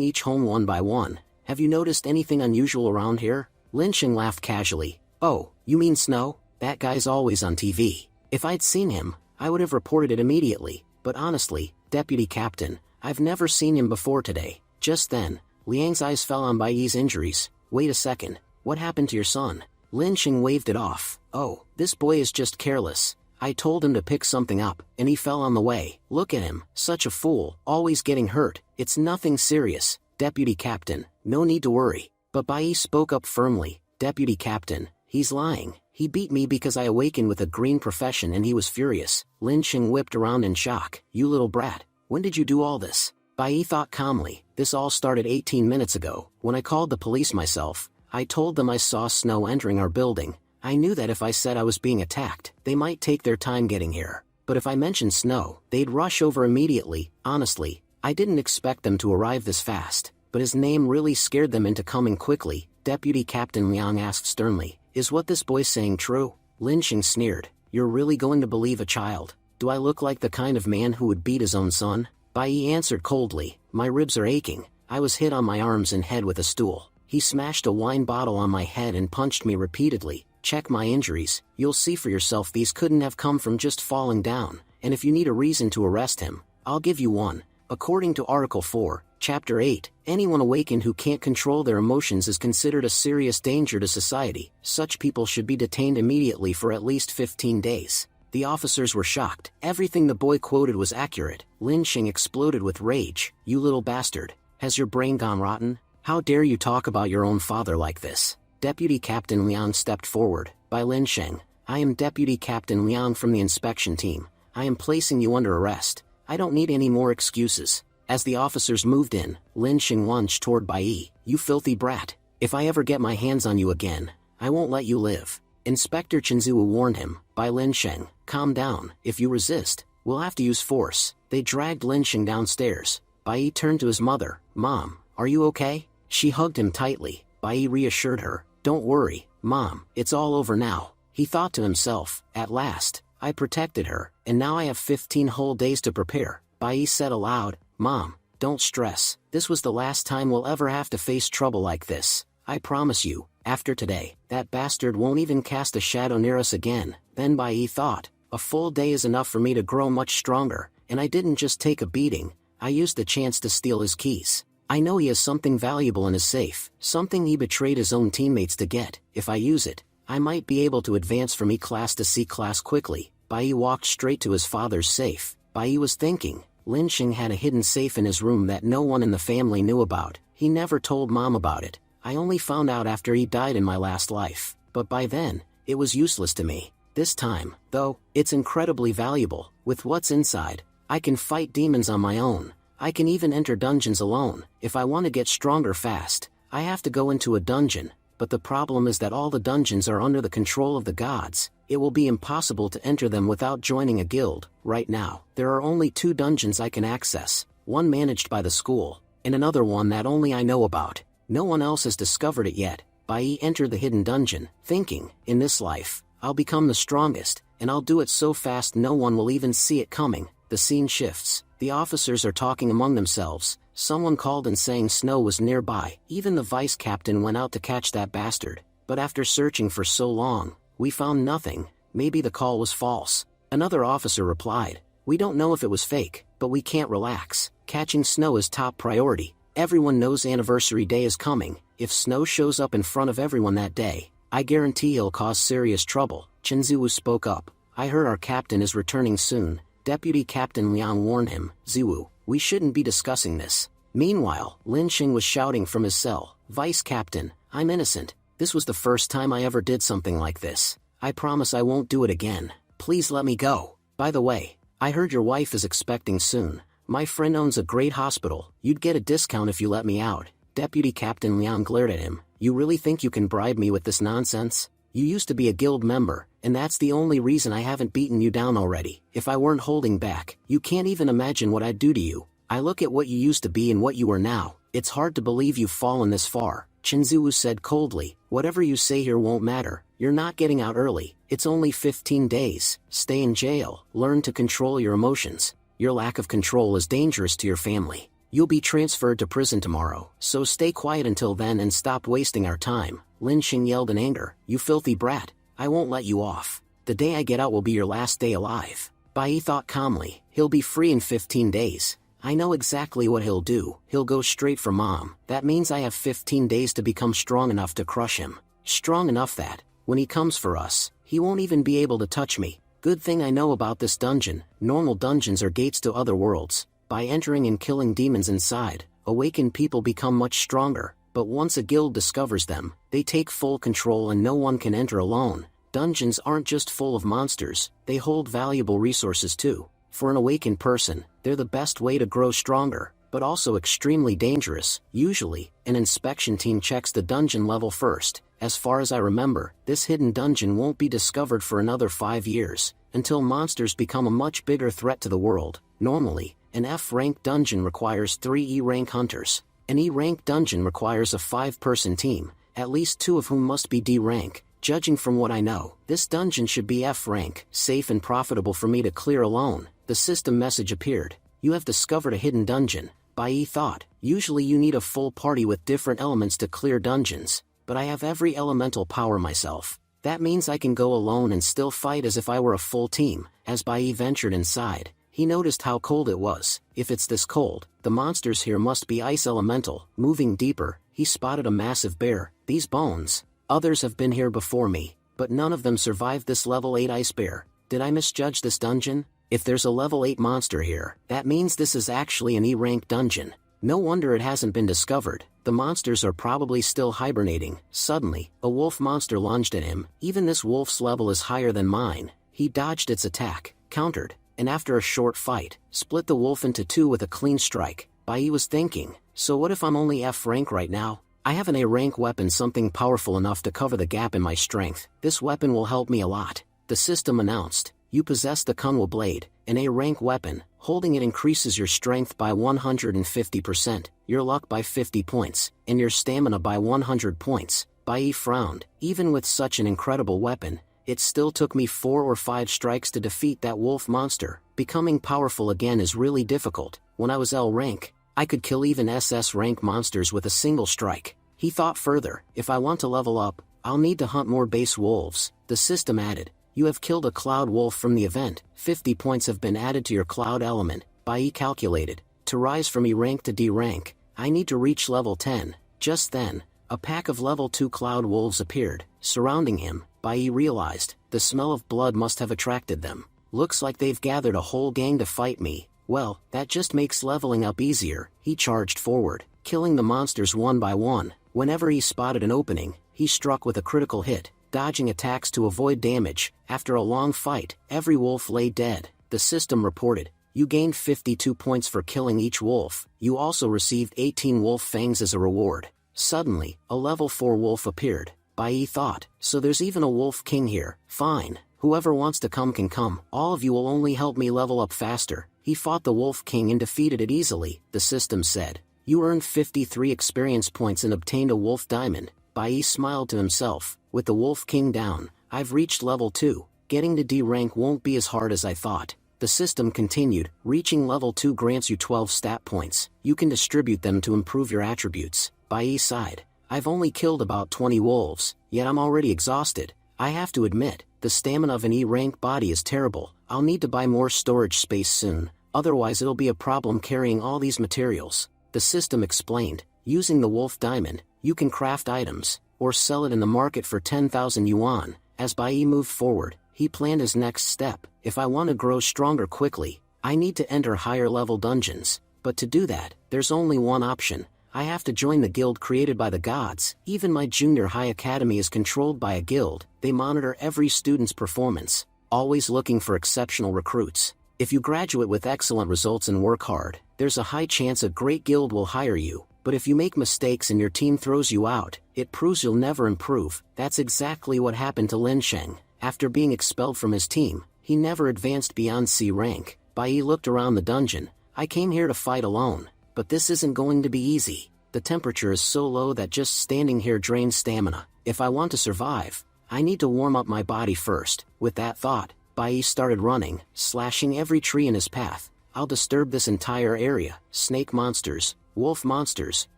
each home one by one. Have you noticed anything unusual around here? Lin Xing laughed casually. Oh, you mean Snow? That guy's always on TV. If I'd seen him, I would have reported it immediately, but honestly, Deputy Captain, I've never seen him before today. Just then, Liang's eyes fell on Bai Yi's injuries. Wait a second, what happened to your son? Lin Xing waved it off. Oh, this boy is just careless. I told him to pick something up, and he fell on the way. Look at him, such a fool, always getting hurt. It's nothing serious, Deputy Captain, no need to worry. But Bai Yi spoke up firmly. Deputy Captain, he's lying. He beat me because I awakened with a green profession and he was furious. Lin Xing whipped around in shock. You little brat, when did you do all this? Bai Yi thought calmly. This all started 18 minutes ago. When I called the police myself, I told them I saw Snow entering our building. I knew that if I said I was being attacked, they might take their time getting here. But if I mentioned Snow, they'd rush over immediately. Honestly, I didn't expect them to arrive this fast, but his name really scared them into coming quickly. Deputy Captain Liang asked sternly, is what this boy saying true? Lin Xing sneered, you're really going to believe a child? Do I look like the kind of man who would beat his own son? Bai Yi answered coldly, my ribs are aching. I was hit on my arms and head with a stool. He smashed a wine bottle on my head and punched me repeatedly. Check my injuries, you'll see for yourself these couldn't have come from just falling down, and if you need a reason to arrest him, I'll give you one. According to Article 4, Chapter 8, anyone awakened who can't control their emotions is considered a serious danger to society. Such people should be detained immediately for at least 15 days. The officers were shocked. Everything the boy quoted was accurate. Lin Xing exploded with rage. You little bastard, has your brain gone rotten? How dare you talk about your own father like this? Deputy Captain Liang stepped forward. By Lin Xing, I am Deputy Captain Liang from the inspection team. I am placing you under arrest. I don't need any more excuses. As the officers moved in, Lin Xing lunged toward Bai Yi. You filthy brat. If I ever get my hands on you again, I won't let you live. Inspector Chenzuo warned him. By Lin Xing, calm down. If you resist, we'll have to use force. They dragged Lin Xing downstairs. Bai Yi turned to his mother. Mom, are you okay? She hugged him tightly. Bai Yi reassured her. Don't worry, Mom, it's all over now. He thought to himself, at last, I protected her, and now I have 15 whole days to prepare. Bai Yi said aloud, Mom, don't stress. This was the last time we'll ever have to face trouble like this. I promise you, after today, that bastard won't even cast a shadow near us again. Then Bai Yi thought, a full day is enough for me to grow much stronger, and I didn't just take a beating, I used the chance to steal his keys. I know he has something valuable in his safe, something he betrayed his own teammates to get. If I use it, I might be able to advance from E-class to C-class quickly. Bai Yi walked straight to his father's safe. Bai Yi was thinking, Lin Xing had a hidden safe in his room that no one in the family knew about. He never told Mom about it. I only found out after he died in my last life. But by then, it was useless to me. This time, though, it's incredibly valuable. With what's inside, I can fight demons on my own. I can even enter dungeons alone. If I want to get stronger fast, I have to go into a dungeon, but the problem is that all the dungeons are under the control of the gods. It will be impossible to enter them without joining a guild. Right now, there are only 2 dungeons I can access, one managed by the school, and another one that only I know about. No one else has discovered it yet. Bai Yi entered the hidden dungeon, thinking, in this life, I'll become the strongest, and I'll do it so fast no one will even see it coming. The scene shifts. The officers are talking among themselves. Someone called and saying Snow was nearby. Even the vice captain went out to catch that bastard. But after searching for so long, we found nothing. Maybe the call was false. Another officer replied, we don't know if it was fake, but we can't relax. Catching Snow is top priority. Everyone knows anniversary day is coming. If Snow shows up in front of everyone that day, I guarantee he'll cause serious trouble. Chenzuo spoke up. I heard our captain is returning soon. Deputy Captain Liang warned him. Ziwu, we shouldn't be discussing this. Meanwhile, Lin Xing was shouting from his cell. Vice Captain, I'm innocent. This was the first time I ever did something like this. I promise I won't do it again. Please let me go. By the way, I heard your wife is expecting soon. My friend owns a great hospital. You'd get a discount if you let me out. Deputy Captain Liang glared at him. You really think you can bribe me with this nonsense? You used to be a guild member, and that's the only reason I haven't beaten you down already. If I weren't holding back, you can't even imagine what I'd do to you. I look at what you used to be and what you are now. It's hard to believe you've fallen this far. Chenzuo said coldly, whatever you say here won't matter. You're not getting out early, it's only 15 days, stay in jail, learn to control your emotions. Your lack of control is dangerous to your family. You'll be transferred to prison tomorrow, so stay quiet until then and stop wasting our time. Lin Xing yelled in anger, you filthy brat, I won't let you off. The day I get out will be your last day alive. Bai thought calmly, he'll be free in 15 days. I know exactly what he'll do, he'll go straight for Mom. That means I have 15 days to become strong enough to crush him. Strong enough that, when he comes for us, he won't even be able to touch me. Good thing I know about this dungeon. Normal dungeons are gates to other worlds. By entering and killing demons inside, awakened people become much stronger, but once a guild discovers them, they take full control and no one can enter alone. Dungeons aren't just full of monsters, they hold valuable resources too. For an awakened person, they're the best way to grow stronger, but also extremely dangerous. Usually, an inspection team checks the dungeon level first. As far as I remember, this hidden dungeon won't be discovered for another 5 years, until monsters become a much bigger threat to the world. Normally, an F-rank dungeon requires 3 E-rank hunters. An E-rank dungeon requires a 5-person team, at least 2 of whom must be D-rank. Judging from what I know, this dungeon should be F-rank, safe and profitable for me to clear alone. The system message appeared. You have discovered a hidden dungeon. Bai thought, usually you need a full party with different elements to clear dungeons, but I have every elemental power myself. That means I can go alone and still fight as if I were a full team. As Bai ventured inside, he noticed how cold it was. If it's this cold, the monsters here must be ice elemental. Moving deeper, he spotted a massive bear. These bones. Others have been here before me, but none of them survived this level 8 ice bear. Did I misjudge this dungeon? If there's a level 8 monster here, that means this is actually an E-rank dungeon. No wonder it hasn't been discovered. The monsters are probably still hibernating. Suddenly, a wolf monster lunged at him. Even this wolf's level is higher than mine. He dodged its attack, countered, and after a short fight, split the wolf into 2 with a clean strike. Bai was thinking, so what if I'm only F rank right now? I have an A rank weapon, something powerful enough to cover the gap in my strength. This weapon will help me a lot. The system announced. You possess the Kunwa blade, an A-rank weapon. Holding it increases your strength by 150%, your luck by 50 points, and your stamina by 100 points. Bai frowned. Even with such an incredible weapon, it still took me 4 or 5 strikes to defeat that wolf monster. Becoming powerful again is really difficult. When I was L rank, I could kill even SS rank monsters with a single strike. He thought further, if I want to level up, I'll need to hunt more base wolves. The system added. You have killed a cloud wolf from the event. 50 points have been added to your cloud element. Bai calculated. To rise from E rank to D rank, I need to reach level 10. Just then, a pack of level 2 cloud wolves appeared, surrounding him. Bai realized, the smell of blood must have attracted them. Looks like they've gathered a whole gang to fight me. Well, that just makes leveling up easier. He charged forward, killing the monsters one by one. Whenever he spotted an opening, he struck with a critical hit, dodging attacks to avoid damage. After a long fight, every wolf lay dead. The system reported, you gained 52 points for killing each wolf. You also received 18 wolf fangs as a reward. Suddenly, a level 4 wolf appeared. Bai thought, so there's even a wolf king here. Fine, whoever wants to come can come. All of you will only help me level up faster. He fought the wolf king and defeated it easily. The system said, you earned 53 experience points and obtained a wolf diamond. Bai smiled to himself. With the Wolf King down, I've reached level 2. Getting to D rank won't be as hard as I thought. The system continued. Reaching level 2 grants you 12 stat points. You can distribute them to improve your attributes. Bai sighed. I've only killed about 20 wolves, yet I'm already exhausted. I have to admit, the stamina of an E rank body is terrible. I'll need to buy more storage space soon, otherwise it'll be a problem carrying all these materials. The system explained. Using the Wolf Diamond, you can craft items, or sell it in the market for 10,000 yuan. As Bai moved forward, he planned his next step. If I want to grow stronger quickly, I need to enter higher level dungeons. But to do that, there's only one option. I have to join the guild created by the gods. Even my junior high academy is controlled by a guild. They monitor every student's performance, always looking for exceptional recruits. If you graduate with excellent results and work hard, there's a high chance a great guild will hire you. But if you make mistakes and your team throws you out, it proves you'll never improve. That's exactly what happened to Lin Sheng. After being expelled from his team, he never advanced beyond C rank. Bai looked around the dungeon. I came here to fight alone, but this isn't going to be easy. The temperature is so low that just standing here drains stamina. If I want to survive, I need to warm up my body first. With that thought, Bai started running, slashing every tree in his path. I'll disturb this entire area. Snake monsters, wolf monsters,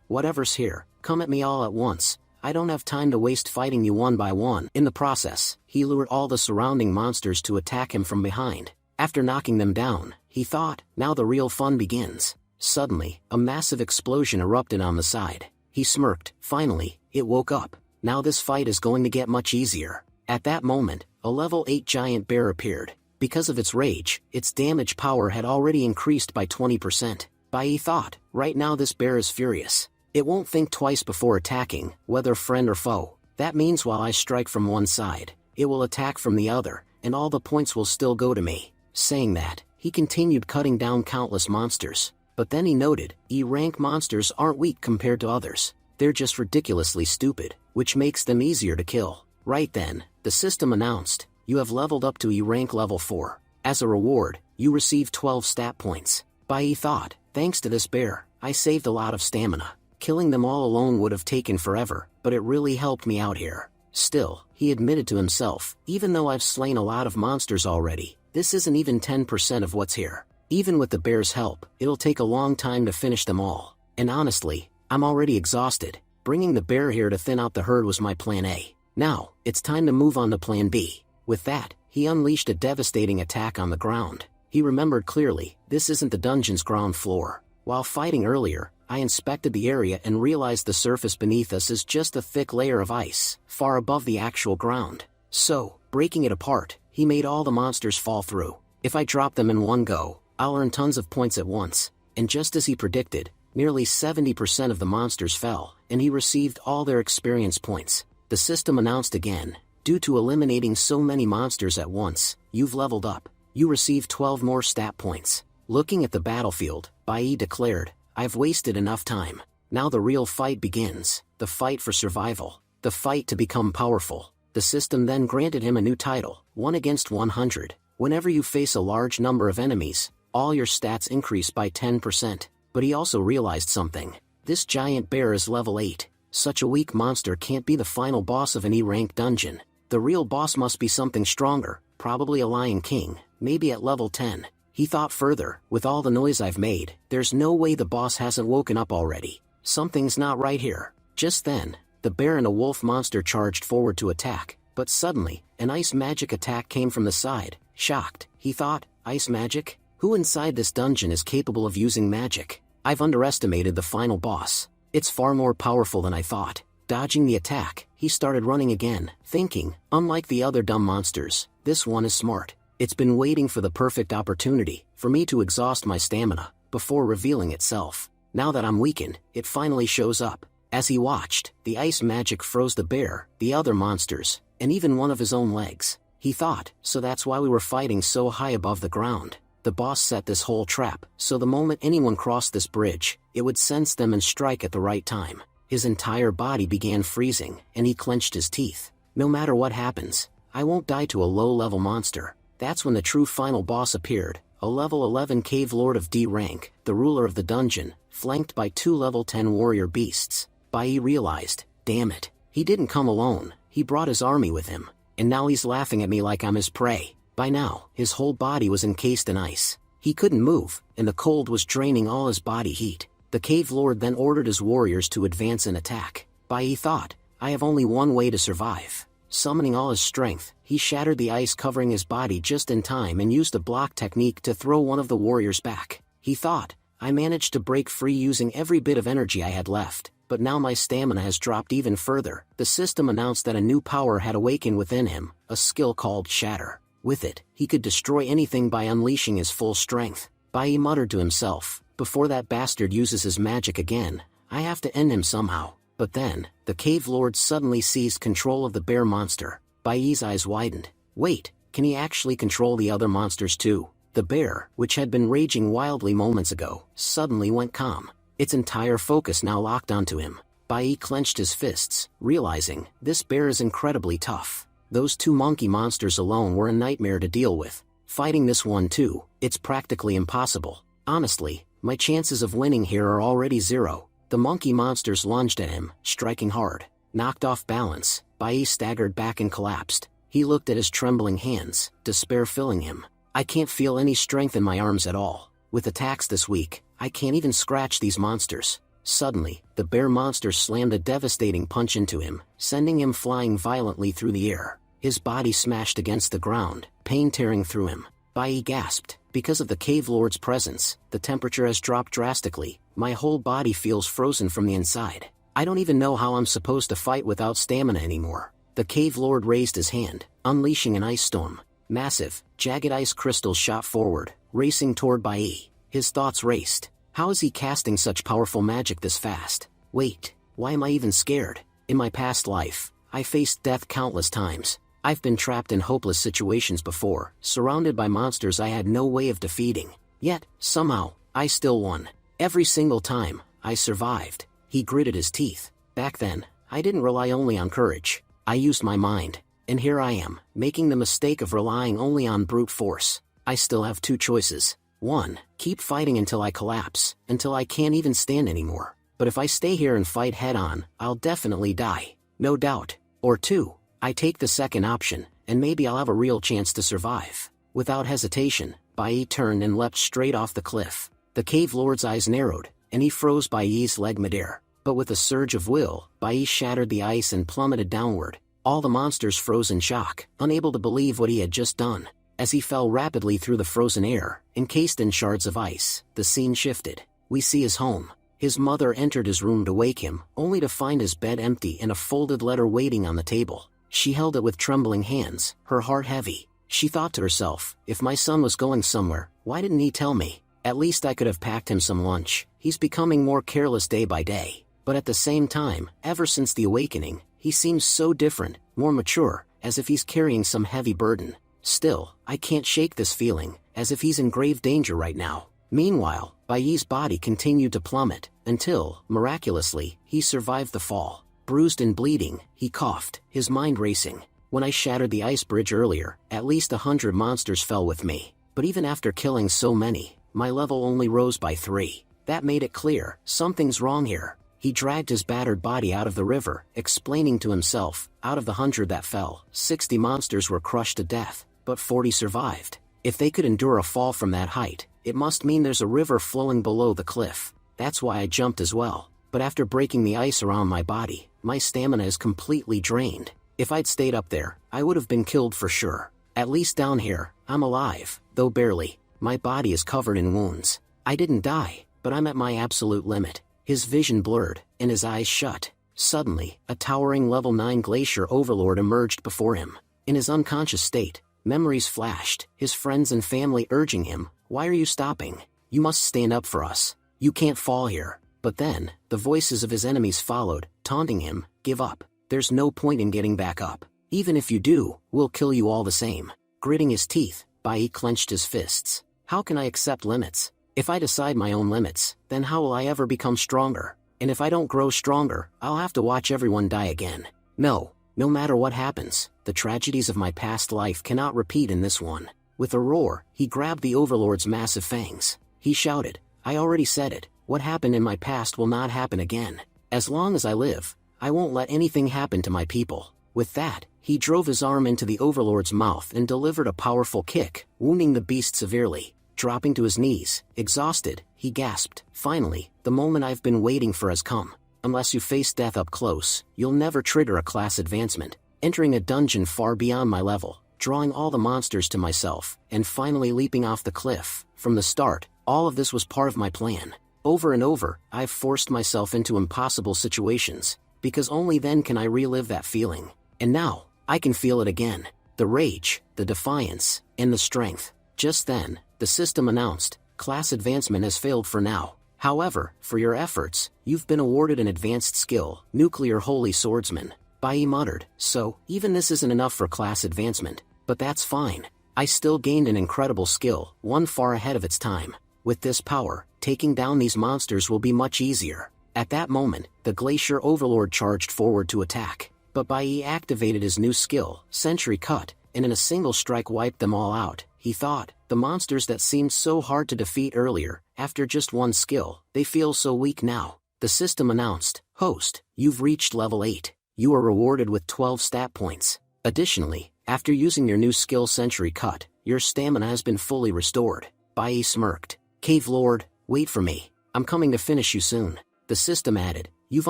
whatever's here, come at me all at once. I don't have time to waste fighting you one by one. In the process, he lured all the surrounding monsters to attack him from behind. After knocking them down, he thought, now the real fun begins. Suddenly, a massive explosion erupted on the side. He smirked. Finally, it woke up. Now this fight is going to get much easier. At that moment, a level 8 giant bear appeared. Because of its rage, its damage power had already increased by 20%. Bai thought, right now this bear is furious. It won't think twice before attacking, whether friend or foe. That means while I strike from one side, it will attack from the other, and all the points will still go to me. Saying that, he continued cutting down countless monsters. But then he noted, E-rank monsters aren't weak compared to others. They're just ridiculously stupid, which makes them easier to kill. Right then, the system announced, you have leveled up to E-rank level 4. As a reward, you receive 12 stat points. Bai thought, thanks to this bear, I saved a lot of stamina. Killing them all alone would have taken forever, but it really helped me out here. Still, he admitted to himself, even though I've slain a lot of monsters already, this isn't even 10% of what's here. Even with the bear's help, it'll take a long time to finish them all. And honestly, I'm already exhausted. Bringing the bear here to thin out the herd was my plan A. Now, it's time to move on to plan B. With that, he unleashed a devastating attack on the ground. He remembered clearly, this isn't the dungeon's ground floor. While fighting earlier, I inspected the area and realized the surface beneath us is just a thick layer of ice, far above the actual ground. So, breaking it apart, he made all the monsters fall through. If I drop them in one go, I'll earn tons of points at once. And just as he predicted, nearly 70% of the monsters fell, and he received all their experience points. The system announced again, due to eliminating so many monsters at once, you've leveled up. You receive 12 more stat points. Looking at the battlefield, Bai declared, I've wasted enough time. Now the real fight begins. The fight for survival. The fight to become powerful. The system then granted him a new title, 1 against 100. Whenever you face a large number of enemies, all your stats increase by 10%. But he also realized something. This giant bear is level 8. Such a weak monster can't be the final boss of an E-rank dungeon. The real boss must be something stronger, probably a Lion King, maybe at level 10. He thought further, with all the noise I've made, there's no way the boss hasn't woken up already. Something's not right here. Just then, the bear and a wolf monster charged forward to attack, but suddenly, an ice magic attack came from the side. Shocked, he thought, ice magic? Who inside this dungeon is capable of using magic? I've underestimated the final boss. It's far more powerful than I thought. Dodging the attack, he started running again, thinking, unlike the other dumb monsters, this one is smart. It's been waiting for the perfect opportunity, for me to exhaust my stamina, before revealing itself. Now that I'm weakened, it finally shows up. As he watched, the ice magic froze the bear, the other monsters, and even one of his own legs. He thought, so that's why we were fighting so high above the ground. The boss set this whole trap, so the moment anyone crossed this bridge, it would sense them and strike at the right time. His entire body began freezing, and he clenched his teeth. No matter what happens, I won't die to a low-level monster. That's when the true final boss appeared, a level 11 cave lord of D rank, the ruler of the dungeon, flanked by 2 level 10 warrior beasts. Bai realized, damn it, he didn't come alone, he brought his army with him, and now he's laughing at me like I'm his prey. By now, his whole body was encased in ice. He couldn't move, and the cold was draining all his body heat. The cave lord then ordered his warriors to advance and attack. Bai thought, I have only one way to survive. Summoning all his strength, he shattered the ice covering his body just in time and used a block technique to throw one of the warriors back. He thought, I managed to break free using every bit of energy I had left, but now my stamina has dropped even further. The system announced that a new power had awakened within him, a skill called Shatter. With it, he could destroy anything by unleashing his full strength. Bai muttered to himself, before that bastard uses his magic again, I have to end him somehow. But then, the cave lord suddenly seized control of the bear monster. Bai's eyes widened. Wait, can he actually control the other monsters too? The bear, which had been raging wildly moments ago, suddenly went calm. Its entire focus now locked onto him. Bai clenched his fists, realizing, this bear is incredibly tough. Those 2 monkey monsters alone were a nightmare to deal with. Fighting this one too, it's practically impossible. Honestly, my chances of winning here are already 0. The monkey monsters lunged at him, striking hard. Knocked off balance, Bai staggered back and collapsed. He looked at his trembling hands, despair filling him. I can't feel any strength in my arms at all. With attacks this week, I can't even scratch these monsters. Suddenly, the bear monster slammed a devastating punch into him, sending him flying violently through the air. His body smashed against the ground, pain tearing through him. Bai gasped. Because of the cave lord's presence, the temperature has dropped drastically. My whole body feels frozen from the inside. I don't even know how I'm supposed to fight without stamina anymore. The cave lord raised his hand, unleashing an ice storm. Massive, jagged ice crystals shot forward, racing toward Bai. His thoughts raced. How is he casting such powerful magic this fast? Wait, why am I even scared? In my past life, I faced death countless times. I've been trapped in hopeless situations before, surrounded by monsters I had no way of defeating. Yet, somehow, I still won. Every single time, I survived. He gritted his teeth. Back then, I didn't rely only on courage. I used my mind. And here I am, making the mistake of relying only on brute force. I still have two choices. 1. Keep fighting until I collapse, until I can't even stand anymore. But if I stay here and fight head-on, I'll definitely die. No doubt. Or 2. I take the second option, and maybe I'll have a real chance to survive. Without hesitation, Bai turned and leapt straight off the cliff. The cave lord's eyes narrowed, and he froze Bai's leg midair. But with a surge of will, Bai shattered the ice and plummeted downward. All the monsters froze in shock, unable to believe what he had just done. As he fell rapidly through the frozen air, encased in shards of ice, the scene shifted. We see his home. His mother entered his room to wake him, only to find his bed empty and a folded letter waiting on the table. She held it with trembling hands, her heart heavy. She thought to herself, if my son was going somewhere, why didn't he tell me? At least I could have packed him some lunch. He's becoming more careless day by day. But at the same time, ever since the awakening, he seems so different, more mature, as if he's carrying some heavy burden. Still, I can't shake this feeling, as if he's in grave danger right now. Meanwhile, Bai's body continued to plummet, until, miraculously, he survived the fall. Bruised and bleeding, he coughed, his mind racing. When I shattered the ice bridge earlier, at least 100 monsters fell with me. But even after killing so many, my level only rose by 3. That made it clear, something's wrong here. He dragged his battered body out of the river, explaining to himself, out of the 100 that fell, 60 monsters were crushed to death, but 40 survived. If they could endure a fall from that height, it must mean there's a river flowing below the cliff. That's why I jumped as well. But after breaking the ice around my body, my stamina is completely drained. If I'd stayed up there, I would have been killed for sure. At least down here, I'm alive, though barely. My body is covered in wounds. I didn't die, but I'm at my absolute limit. His vision blurred, and his eyes shut. Suddenly, a towering level 9 glacier overlord emerged before him. In his unconscious state, memories flashed, his friends and family urging him, "Why are you stopping? You must stand up for us. You can't fall here." But then, the voices of his enemies followed, taunting him, "Give up. There's no point in getting back up. Even if you do, we'll kill you all the same." Gritting his teeth, Bai clenched his fists. How can I accept limits? If I decide my own limits, then how will I ever become stronger? And if I don't grow stronger, I'll have to watch everyone die again. No matter what happens, the tragedies of my past life cannot repeat in this one. With a roar, he grabbed the overlord's massive fangs. He shouted, "I already said it, what happened in my past will not happen again. As long as I live, I won't let anything happen to my people." With that, he drove his arm into the overlord's mouth and delivered a powerful kick, wounding the beast severely. Dropping to his knees, exhausted, he gasped, "Finally, the moment I've been waiting for has come. Unless you face death up close, you'll never trigger a class advancement." Entering a dungeon far beyond my level, drawing all the monsters to myself, and finally leaping off the cliff. From the start, all of this was part of my plan. Over and over, I've forced myself into impossible situations, because only then can I relive that feeling. And now, I can feel it again. The rage, the defiance, and the strength. Just then, the system announced, "Class advancement has failed for now. However, for your efforts, you've been awarded an advanced skill, Nuclear Holy Swordsman." Bai muttered, "So, even this isn't enough for class advancement. But that's fine. I still gained an incredible skill, one far ahead of its time. With this power, taking down these monsters will be much easier." At that moment, the Glacier Overlord charged forward to attack. But Bai activated his new skill, Century Cut, and in a single strike wiped them all out. He thought, the monsters that seemed so hard to defeat earlier, after just one skill, they feel so weak now. The system announced, "Host, you've reached level 8. You are rewarded with 12 stat points. Additionally, after using your new skill Century Cut, your stamina has been fully restored. Bai smirked. Cave Lord, wait for me. I'm coming to finish you soon. The system added, you've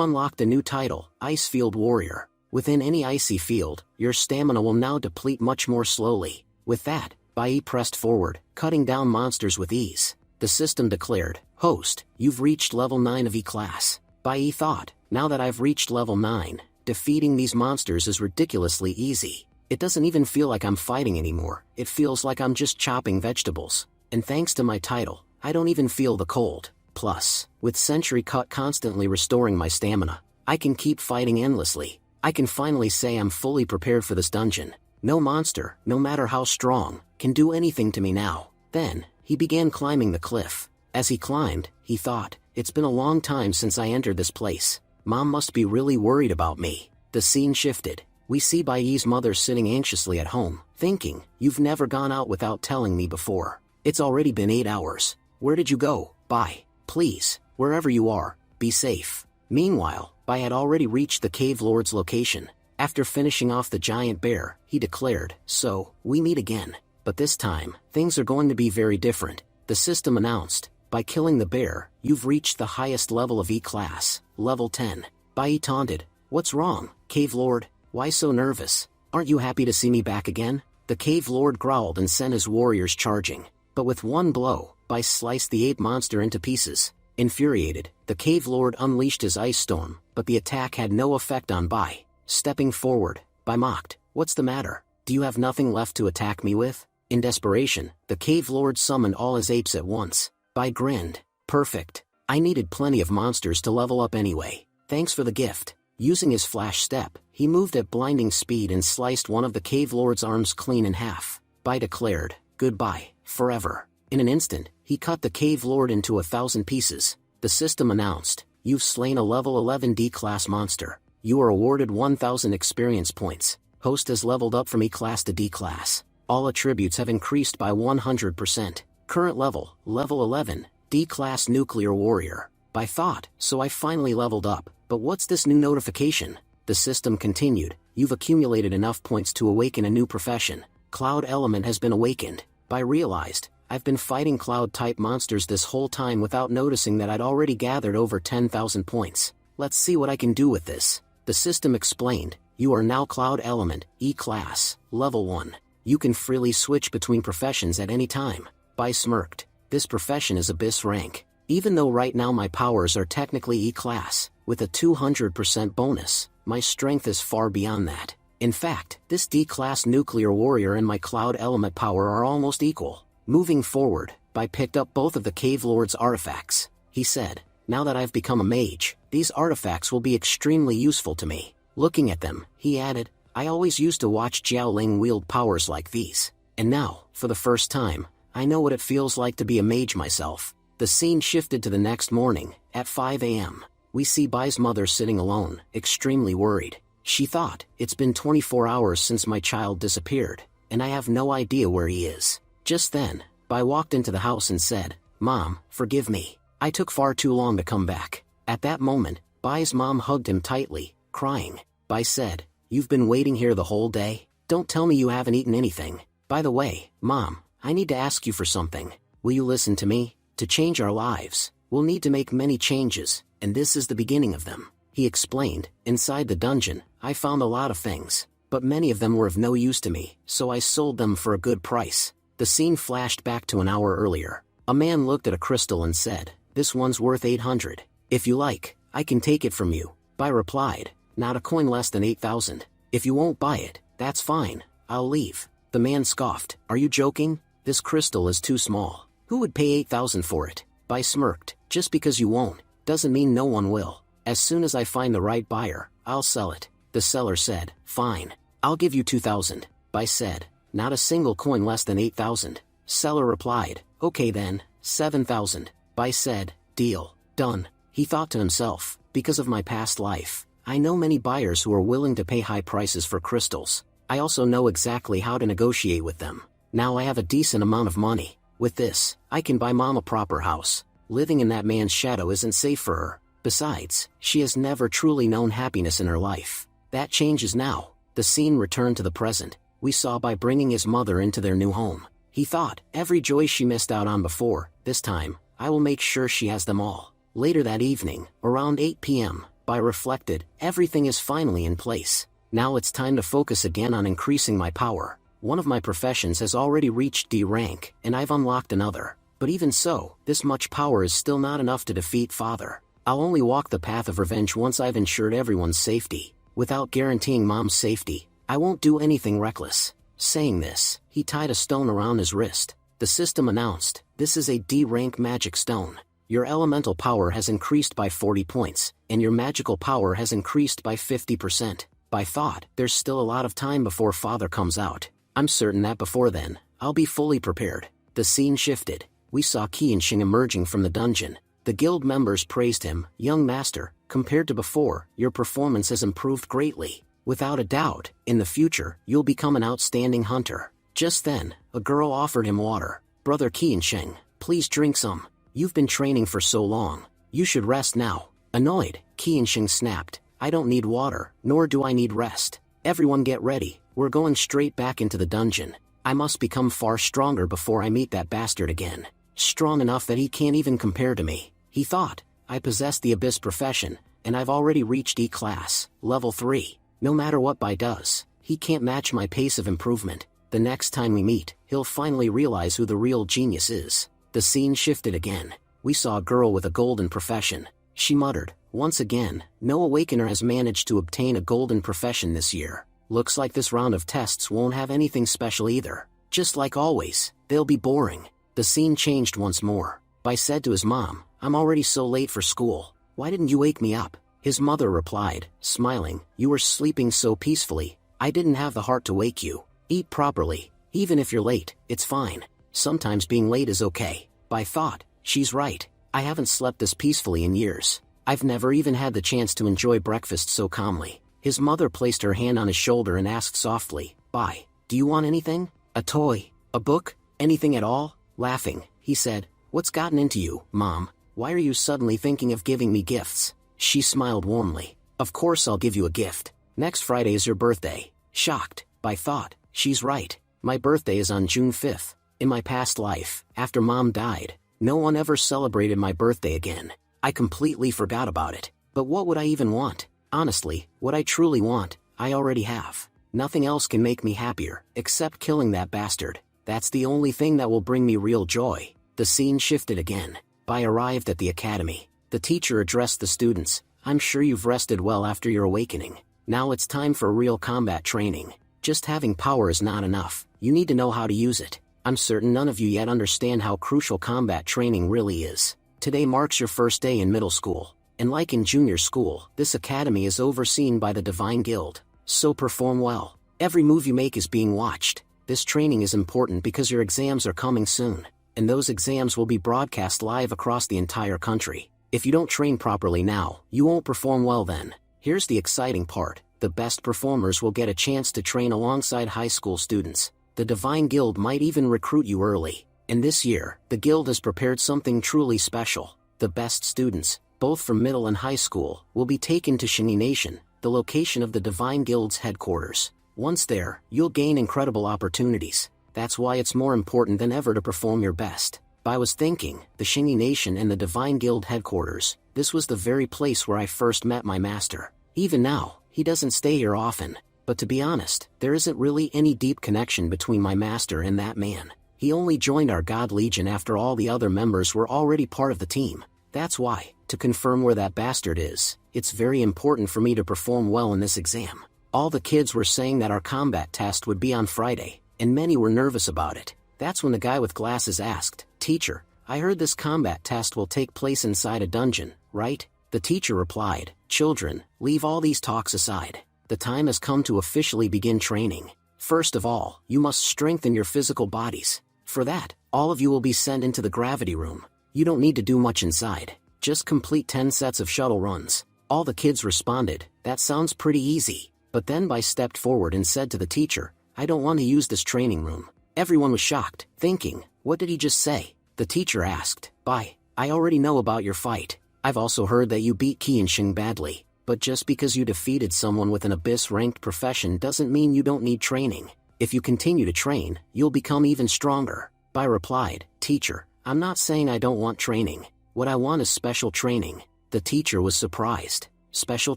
unlocked a new title, Ice Field Warrior. Within any icy field, your stamina will now deplete much more slowly. With that, Bai pressed forward, cutting down monsters with ease. The system declared, Host, you've reached level 9 of E-Class. Bai thought, now that I've reached level 9, defeating these monsters is ridiculously easy. It doesn't even feel like I'm fighting anymore, it feels like I'm just chopping vegetables. And thanks to my title, I don't even feel the cold. Plus, with Century Cut constantly restoring my stamina, I can keep fighting endlessly. I can finally say I'm fully prepared for this dungeon. No monster, no matter how strong, can do anything to me now. Then, he began climbing the cliff. As he climbed, he thought, it's been a long time since I entered this place. Mom must be really worried about me. The scene shifted. We see Bai's mother sitting anxiously at home, thinking, you've never gone out without telling me before. It's already been 8 hours. Where did you go, Bai? Please, wherever you are, be safe. Meanwhile, Bai had already reached the Cave Lord's location. After finishing off the giant bear, he declared, so, we meet again. But this time, things are going to be very different. The system announced, by killing the bear, you've reached the highest level of E-Class, level 10. Bai taunted, what's wrong, Cave Lord? Why so nervous? Aren't you happy to see me back again? The Cave Lord growled and sent his warriors charging. But with one blow, Bai sliced the ape monster into pieces. Infuriated, the Cave Lord unleashed his ice storm, but the attack had no effect on Bai. Stepping forward, Bai mocked, what's the matter? Do you have nothing left to attack me with? In desperation, the Cave Lord summoned all his apes at once. Bai grinned, perfect. I needed plenty of monsters to level up anyway. Thanks for the gift. Using his flash step, he moved at blinding speed and sliced one of the Cave Lord's arms clean in half. Bai declared, goodbye, forever. In an instant, he cut the Cave Lord into 1,000 pieces. The system announced, you've slain a level 11 D-Class monster. You are awarded 1,000 experience points. Host has leveled up from E-Class to D-Class. All attributes have increased by 100%. Current level, level 11, D-Class Nuclear Warrior. Bai thought, so I finally leveled up, but what's this new notification? The system continued, you've accumulated enough points to awaken a new profession. Cloud Element has been awakened. Bai realized, I've been fighting cloud-type monsters this whole time without noticing that I'd already gathered over 10,000 points. Let's see what I can do with this. The system explained, you are now Cloud Element, E-Class, level 1. You can freely switch between professions at any time. Bai smirked, this profession is Abyss rank. Even though right now my powers are technically E-Class, with a 200% bonus, my strength is far beyond that. In fact, this D-Class Nuclear Warrior and my Cloud Element power are almost equal. Moving forward, Bai picked up both of the Cave Lord's artifacts. He said, now that I've become a mage, these artifacts will be extremely useful to me. Looking at them, he added, I always used to watch Jiaoling wield powers like these. And now, for the first time, I know what it feels like to be a mage myself. The scene shifted to the next morning, at 5 a.m. We see Bai's mother sitting alone, extremely worried. She thought, it's been 24 hours since my child disappeared, and I have no idea where he is. Just then, Bai walked into the house and said, Mom, forgive me. I took far too long to come back. At that moment, Bai's mom hugged him tightly, crying. Bai said, you've been waiting here the whole day? Don't tell me you haven't eaten anything. By the way, Mom, I need to ask you for something. Will you listen to me? To change our lives, we'll need to make many changes, and this is the beginning of them. He explained, inside the dungeon, I found a lot of things, but many of them were of no use to me, so I sold them for a good price. The scene flashed back to an hour earlier. A man looked at a crystal and said, this one's worth 800. If you like, I can take it from you. Bai replied, not a coin less than 8,000. If you won't buy it, that's fine, I'll leave. The man scoffed, are you joking? This crystal is too small. Who would pay 8,000 for it? Bai smirked, just because you won't, doesn't mean no one will. As soon as I find the right buyer, I'll sell it. The seller said, fine, I'll give you 2,000. Bai said, not a single coin less than 8,000. Seller replied, okay then, 7,000. Bai said, deal, done. He thought to himself, because of my past life, I know many buyers who are willing to pay high prices for crystals. I also know exactly how to negotiate with them. Now I have a decent amount of money. With this, I can buy Mom a proper house. Living in that man's shadow isn't safe for her. Besides, she has never truly known happiness in her life. That changes now. The scene returned to the present, we saw by bringing his mother into their new home. He thought, every joy she missed out on before, this time, I will make sure she has them all. Later that evening, around 8 p.m., Bai reflected, everything is finally in place. Now it's time to focus again on increasing my power. One of my professions has already reached D rank, and I've unlocked another. But even so, this much power is still not enough to defeat father. I'll only walk the path of revenge once I've ensured everyone's safety. Without guaranteeing mom's safety, I won't do anything reckless. Saying this, he tied a stone around his wrist. The system announced, this is a D-rank magic stone. Your elemental power has increased by 40 points, and your magical power has increased by 50%. Bai thought, there's still a lot of time before father comes out. I'm certain that before then, I'll be fully prepared. The scene shifted. We saw Qianxing emerging from the dungeon. The guild members praised him, young master, compared to before, your performance has improved greatly. Without a doubt, in the future, you'll become an outstanding hunter. Just then, a girl offered him water. Brother Qianxing, please drink some. You've been training for so long. You should rest now. Annoyed, Qianxing snapped, I don't need water, nor do I need rest. Everyone get ready, we're going straight back into the dungeon. I must become far stronger before I meet that bastard again. Strong enough that he can't even compare to me. He thought, I possess the Abyss profession, and I've already reached E-class, level 3. No matter what Bai does, he can't match my pace of improvement. The next time we meet, he'll finally realize who the real genius is. The scene shifted again. We saw a girl with a golden profession. She muttered, once again, no awakener has managed to obtain a golden profession this year. Looks like this round of tests won't have anything special either. Just like always, they'll be boring. The scene changed once more. Bai said to his mom, I'm already so late for school. Why didn't you wake me up? His mother replied, smiling, you were sleeping so peacefully, I didn't have the heart to wake you. Eat properly. Even if you're late, it's fine. Sometimes being late is okay. Bai thought, she's right. I haven't slept this peacefully in years. I've never even had the chance to enjoy breakfast so calmly. His mother placed her hand on his shoulder and asked softly, Bai, do you want anything? A toy? A book? Anything at all? Laughing, he said, what's gotten into you, Mom? Why are you suddenly thinking of giving me gifts? She smiled warmly. Of course I'll give you a gift. Next Friday is your birthday. Shocked, Bai thought, she's right. My birthday is on June 5th. In my past life, after Mom died, no one ever celebrated my birthday again. I completely forgot about it. But what would I even want? Honestly, what I truly want, I already have. Nothing else can make me happier, except killing that bastard. That's the only thing that will bring me real joy. The scene shifted again. Bai arrived at the academy. The teacher addressed the students, I'm sure you've rested well after your awakening. Now it's time for real combat training. Just having power is not enough, you need to know how to use it. I'm certain none of you yet understand how crucial combat training really is. Today marks your first day in middle school, and like in junior school, this academy is overseen by the Divine Guild. So perform well. Every move you make is being watched. This training is important because your exams are coming soon, and those exams will be broadcast live across the entire country. If you don't train properly now, you won't perform well then. Here's the exciting part, the best performers will get a chance to train alongside high school students. The Divine Guild might even recruit you early. And this year, the Guild has prepared something truly special. The best students, both from middle and high school, will be taken to Shinyi Nation, the location of the Divine Guild's headquarters. Once there, you'll gain incredible opportunities. That's why it's more important than ever to perform your best. Bai was thinking, the Shinyi Nation and the Divine Guild headquarters, this was the very place where I first met my master. Even now, he doesn't stay here often. But to be honest, there isn't really any deep connection between my master and that man. He only joined our God Legion after all the other members were already part of the team. That's why, to confirm where that bastard is, it's very important for me to perform well in this exam. All the kids were saying that our combat test would be on Friday, and many were nervous about it. That's when the guy with glasses asked, Teacher, I heard this combat test will take place inside a dungeon, right? The teacher replied, Children, leave all these talks aside. The time has come to officially begin training. First of all, you must strengthen your physical bodies. For that, all of you will be sent into the gravity room. You don't need to do much inside. Just complete 10 sets of shuttle runs. All the kids responded, that sounds pretty easy. But then Bai stepped forward and said to the teacher, I don't want to use this training room. Everyone was shocked, thinking, what did he just say? The teacher asked, Bai, I already know about your fight. I've also heard that you beat Qianxing badly. But just because you defeated someone with an abyss-ranked profession doesn't mean you don't need training. If you continue to train, you'll become even stronger. Bai replied, Teacher, I'm not saying I don't want training. What I want is special training. The teacher was surprised. Special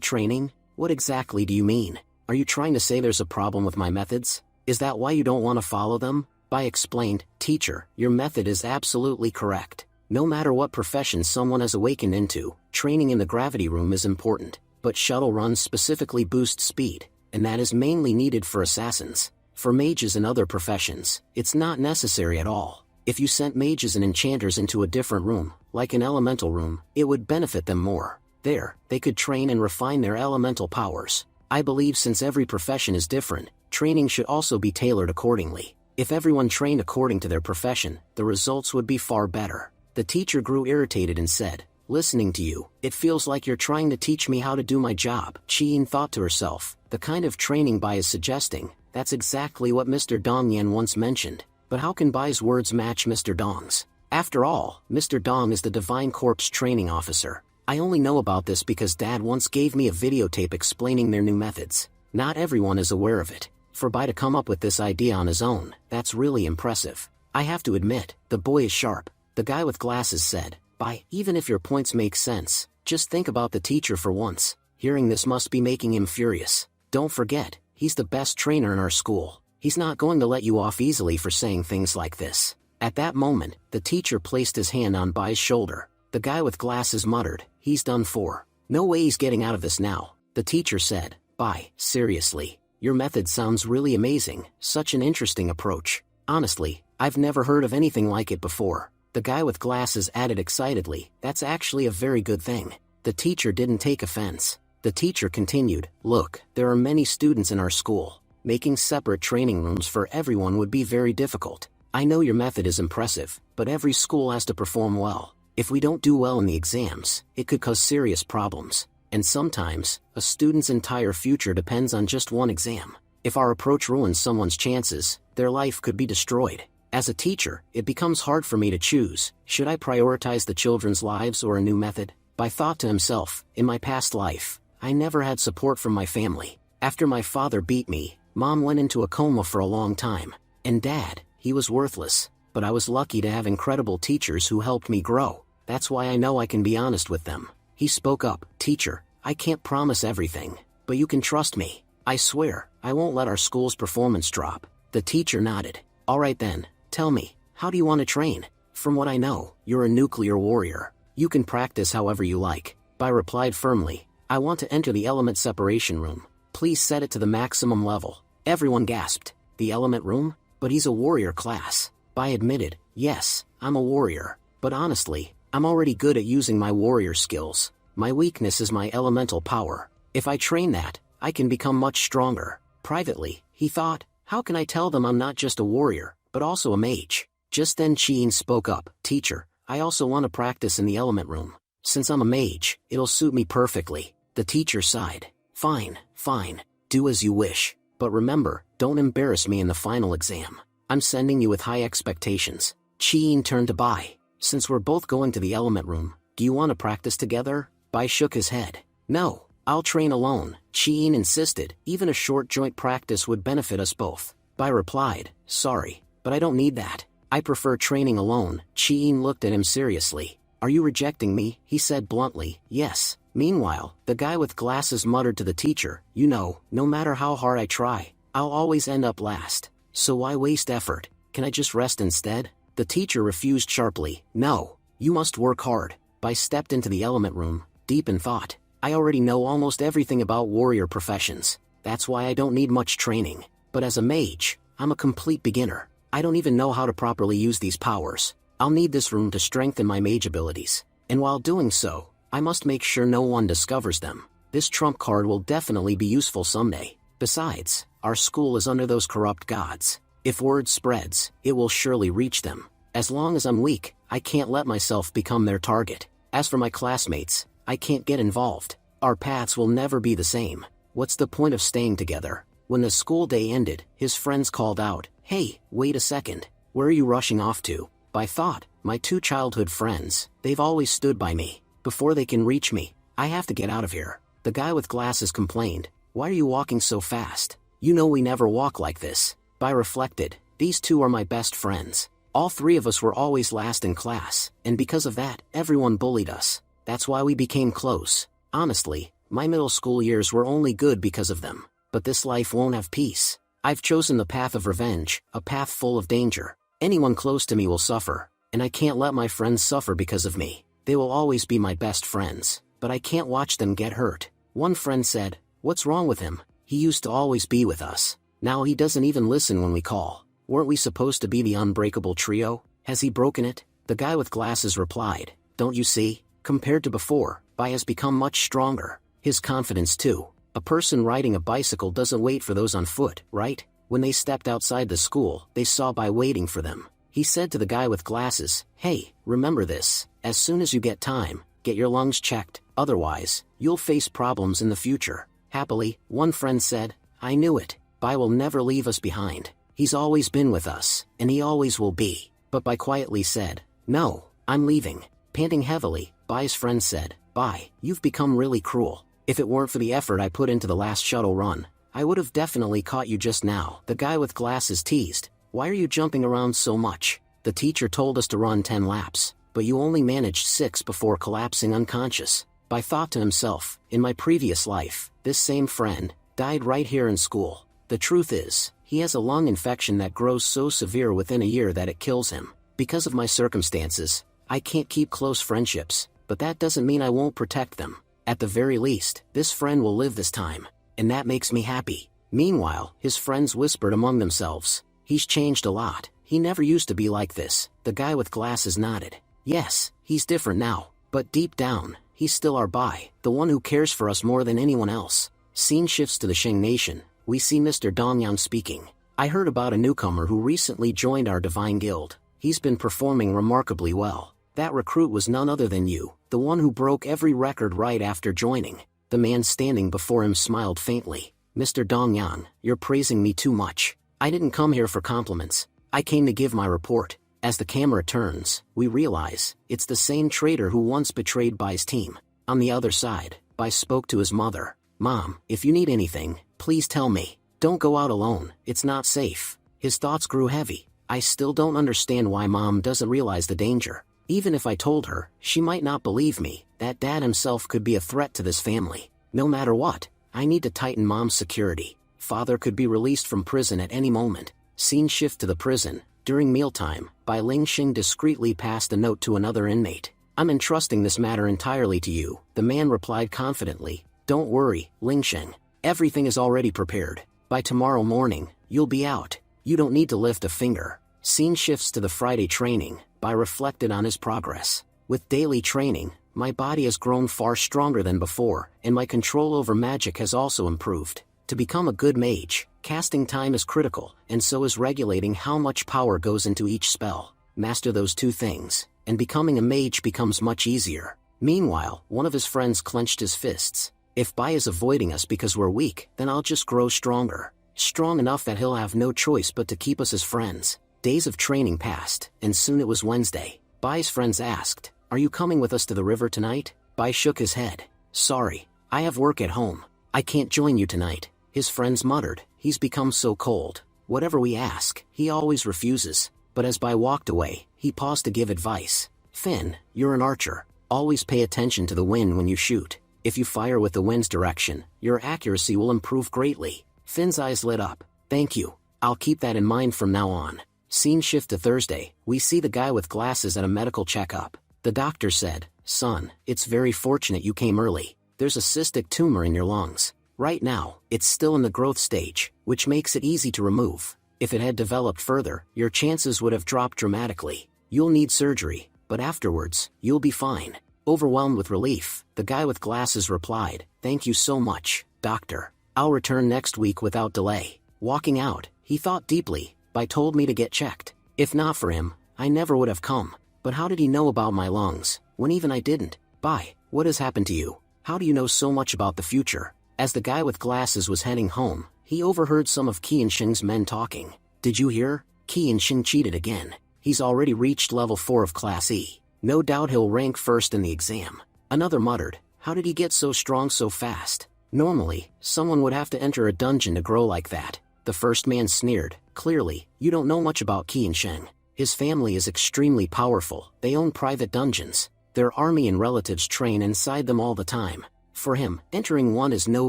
training? What exactly do you mean? Are you trying to say there's a problem with my methods? Is that why you don't want to follow them? Bai explained, Teacher, your method is absolutely correct. No matter what profession someone has awakened into, training in the gravity room is important. But shuttle runs specifically boost speed, and that is mainly needed for assassins. For mages and other professions, it's not necessary at all. If you sent mages and enchanters into a different room, like an elemental room, it would benefit them more. There, they could train and refine their elemental powers. I believe since every profession is different, training should also be tailored accordingly. If everyone trained according to their profession, the results would be far better. The teacher grew irritated and said, Listening to you, it feels like you're trying to teach me how to do my job. Qiyin thought to herself, the kind of training Bai is suggesting, that's exactly what Mr. Dong Yan once mentioned. But how can Bai's words match Mr. Dong's? After all, Mr. Dong is the Divine Corpse training officer. I only know about this because Dad once gave me a videotape explaining their new methods. Not everyone is aware of it. For Bai to come up with this idea on his own, that's really impressive. I have to admit, the boy is sharp. The guy with glasses said, Bai, even if your points make sense, just think about the teacher for once. Hearing this must be making him furious. Don't forget, he's the best trainer in our school. He's not going to let you off easily for saying things like this. At that moment, the teacher placed his hand on Bai's shoulder. The guy with glasses muttered, he's done for. No way he's getting out of this now. The teacher said, Bai, seriously, your method sounds really amazing, such an interesting approach. Honestly, I've never heard of anything like it before. The guy with glasses added excitedly, that's actually a very good thing. The teacher didn't take offense. The teacher continued, Look, there are many students in our school. Making separate training rooms for everyone would be very difficult. I know your method is impressive, but every school has to perform well. If we don't do well in the exams, it could cause serious problems. And sometimes, a student's entire future depends on just one exam. If our approach ruins someone's chances, their life could be destroyed. As a teacher, it becomes hard for me to choose, should I prioritize the children's lives or a new method? Bai thought to himself, in my past life, I never had support from my family. After my father beat me, Mom went into a coma for a long time. And Dad, he was worthless, but I was lucky to have incredible teachers who helped me grow. That's why I know I can be honest with them. He spoke up, Teacher, I can't promise everything, but you can trust me. I swear, I won't let our school's performance drop. The teacher nodded. Alright then. Tell me, how do you want to train? From what I know, you're a nuclear warrior. You can practice however you like. Bai replied firmly, I want to enter the element separation room. Please set it to the maximum level. Everyone gasped. The element room? But he's a warrior class. Bai admitted, yes, I'm a warrior. But honestly, I'm already good at using my warrior skills. My weakness is my elemental power. If I train that, I can become much stronger. Privately, he thought, how can I tell them I'm not just a warrior, but also a mage? Just then Qiyin spoke up, Teacher, I also want to practice in the element room. Since I'm a mage, it'll suit me perfectly. The teacher sighed. Fine, do as you wish. But remember, don't embarrass me in the final exam. I'm sending you with high expectations. Qiyin turned to Bai. Since we're both going to the element room, do you want to practice together? Bai shook his head. No, I'll train alone. Qiyin insisted, even a short joint practice would benefit us both. Bai replied, sorry, but I don't need that. I prefer training alone. Qiyin looked at him seriously. Are you rejecting me? He said bluntly, yes. Meanwhile, the guy with glasses muttered to the teacher, you know, no matter how hard I try, I'll always end up last. So why waste effort? Can I just rest instead? The teacher refused sharply. No, you must work hard. Bai stepped into the element room, deep in thought. I already know almost everything about warrior professions. That's why I don't need much training. But as a mage, I'm a complete beginner. I don't even know how to properly use these powers. I'll need this room to strengthen my mage abilities. And while doing so, I must make sure no one discovers them. This trump card will definitely be useful someday. Besides, our school is under those corrupt gods. If word spreads, it will surely reach them. As long as I'm weak, I can't let myself become their target. As for my classmates, I can't get involved. Our paths will never be the same. What's the point of staying together? When the school day ended, his friends called out, Hey, wait a second. Where are you rushing off to? Bai thought, my two childhood friends, they've always stood by me. Before they can reach me, I have to get out of here. The guy with glasses complained, "Why are you walking so fast? You know we never walk like this." Bai reflected, "These two are my best friends. All three of us were always last in class, and because of that, everyone bullied us. That's why we became close. Honestly, my middle school years were only good because of them. But this life won't have peace. I've chosen the path of revenge, a path full of danger. Anyone close to me will suffer, and I can't let my friends suffer because of me. They will always be my best friends, but I can't watch them get hurt." One friend said, "What's wrong with him? He used to always be with us. Now he doesn't even listen when we call. Weren't we supposed to be the unbreakable trio? Has he broken it?" The guy with glasses replied, "Don't you see? Compared to before, Bai has become much stronger. His confidence too. A person riding a bicycle doesn't wait for those on foot, right? When they stepped outside the school, they saw Bai waiting for them." He said to the guy with glasses, "Hey, remember this, as soon as you get time, get your lungs checked, otherwise, you'll face problems in the future." Happily, one friend said, "I knew it. Bai will never leave us behind. He's always been with us, and he always will be." But Bai quietly said, "No, I'm leaving." Panting heavily, Bai's friend said, "Bai, you've become really cruel. If it weren't for the effort I put into the last shuttle run, I would have definitely caught you just now." The guy with glasses teased, "Why are you jumping around so much? The teacher told us to run 10 laps, but you only managed 6 before collapsing unconscious." Bai thought to himself, "In my previous life, this same friend died right here in school. The truth is, he has a lung infection that grows so severe within a year that it kills him. Because of my circumstances, I can't keep close friendships, but that doesn't mean I won't protect them. At the very least, this friend will live this time, and that makes me happy." Meanwhile, his friends whispered among themselves, "He's changed a lot. He never used to be like this." The guy with glasses nodded. "Yes, he's different now, but deep down, he's still our Bai, the one who cares for us more than anyone else." Scene shifts to the Sheng Nation. We see Mr. Dongyan speaking. "I heard about a newcomer who recently joined our Divine Guild. He's been performing remarkably well. That recruit was none other than you, the one who broke every record right after joining." The man standing before him smiled faintly. "Mr. Dongyan, you're praising me too much. I didn't come here for compliments. I came to give my report." As the camera turns, we realize, it's the same traitor who once betrayed Bai's team. On the other side, Bai spoke to his mother. "Mom, if you need anything, please tell me. Don't go out alone, it's not safe." His thoughts grew heavy. "I still don't understand why Mom doesn't realize the danger. Even if I told her, she might not believe me. That Dad himself could be a threat to this family. No matter what, I need to tighten Mom's security. Father could be released from prison at any moment." Scene shift to the prison. During mealtime, Bai Lingxing discreetly passed a note to another inmate. "I'm entrusting this matter entirely to you," the man replied confidently. "Don't worry, Lingxing. Everything is already prepared. By tomorrow morning, you'll be out. You don't need to lift a finger." Scene shifts to the Friday training. Bai reflected on his progress. "With daily training, my body has grown far stronger than before, and my control over magic has also improved. To become a good mage, casting time is critical, and so is regulating how much power goes into each spell. Master those two things, and becoming a mage becomes much easier." Meanwhile, one of his friends clenched his fists. "If Bai is avoiding us because we're weak, then I'll just grow stronger. Strong enough that he'll have no choice but to keep us as friends." Days of training passed, and soon it was Wednesday. Bai's friends asked, "Are you coming with us to the river tonight?" Bai shook his head. "Sorry, I have work at home. I can't join you tonight." His friends muttered, "He's become so cold. Whatever we ask, he always refuses." But as Bai walked away, he paused to give advice. "Finn, you're an archer. Always pay attention to the wind when you shoot. If you fire with the wind's direction, your accuracy will improve greatly." Finn's eyes lit up. "Thank you. I'll keep that in mind from now on." Scene shift to Thursday. We see the guy with glasses at a medical checkup. The doctor said, "Son, it's very fortunate you came early. There's a cystic tumor in your lungs. Right now, it's still in the growth stage, which makes it easy to remove. If it had developed further, your chances would have dropped dramatically. You'll need surgery, but afterwards, you'll be fine." Overwhelmed with relief, the guy with glasses replied, "Thank you so much, doctor. I'll return next week without delay." Walking out, he thought deeply. Bai told me to get checked. If not for him, I never would have come. But how did he know about my lungs, when even I didn't? Bai, what has happened to you? How do you know so much about the future? As the guy with glasses was heading home, he overheard some of Qi and Xing's men talking. "Did you hear? Qi and Xing cheated again. He's already reached level 4 of Class E. No doubt he'll rank first in the exam." Another muttered, How did he get so strong so fast? Normally, someone would have to enter a dungeon to grow like that. The first man sneered. Clearly, you don't know much about Qin Sheng. His family is extremely powerful. They own private dungeons. Their army and relatives train inside them all the time. For him, entering one is no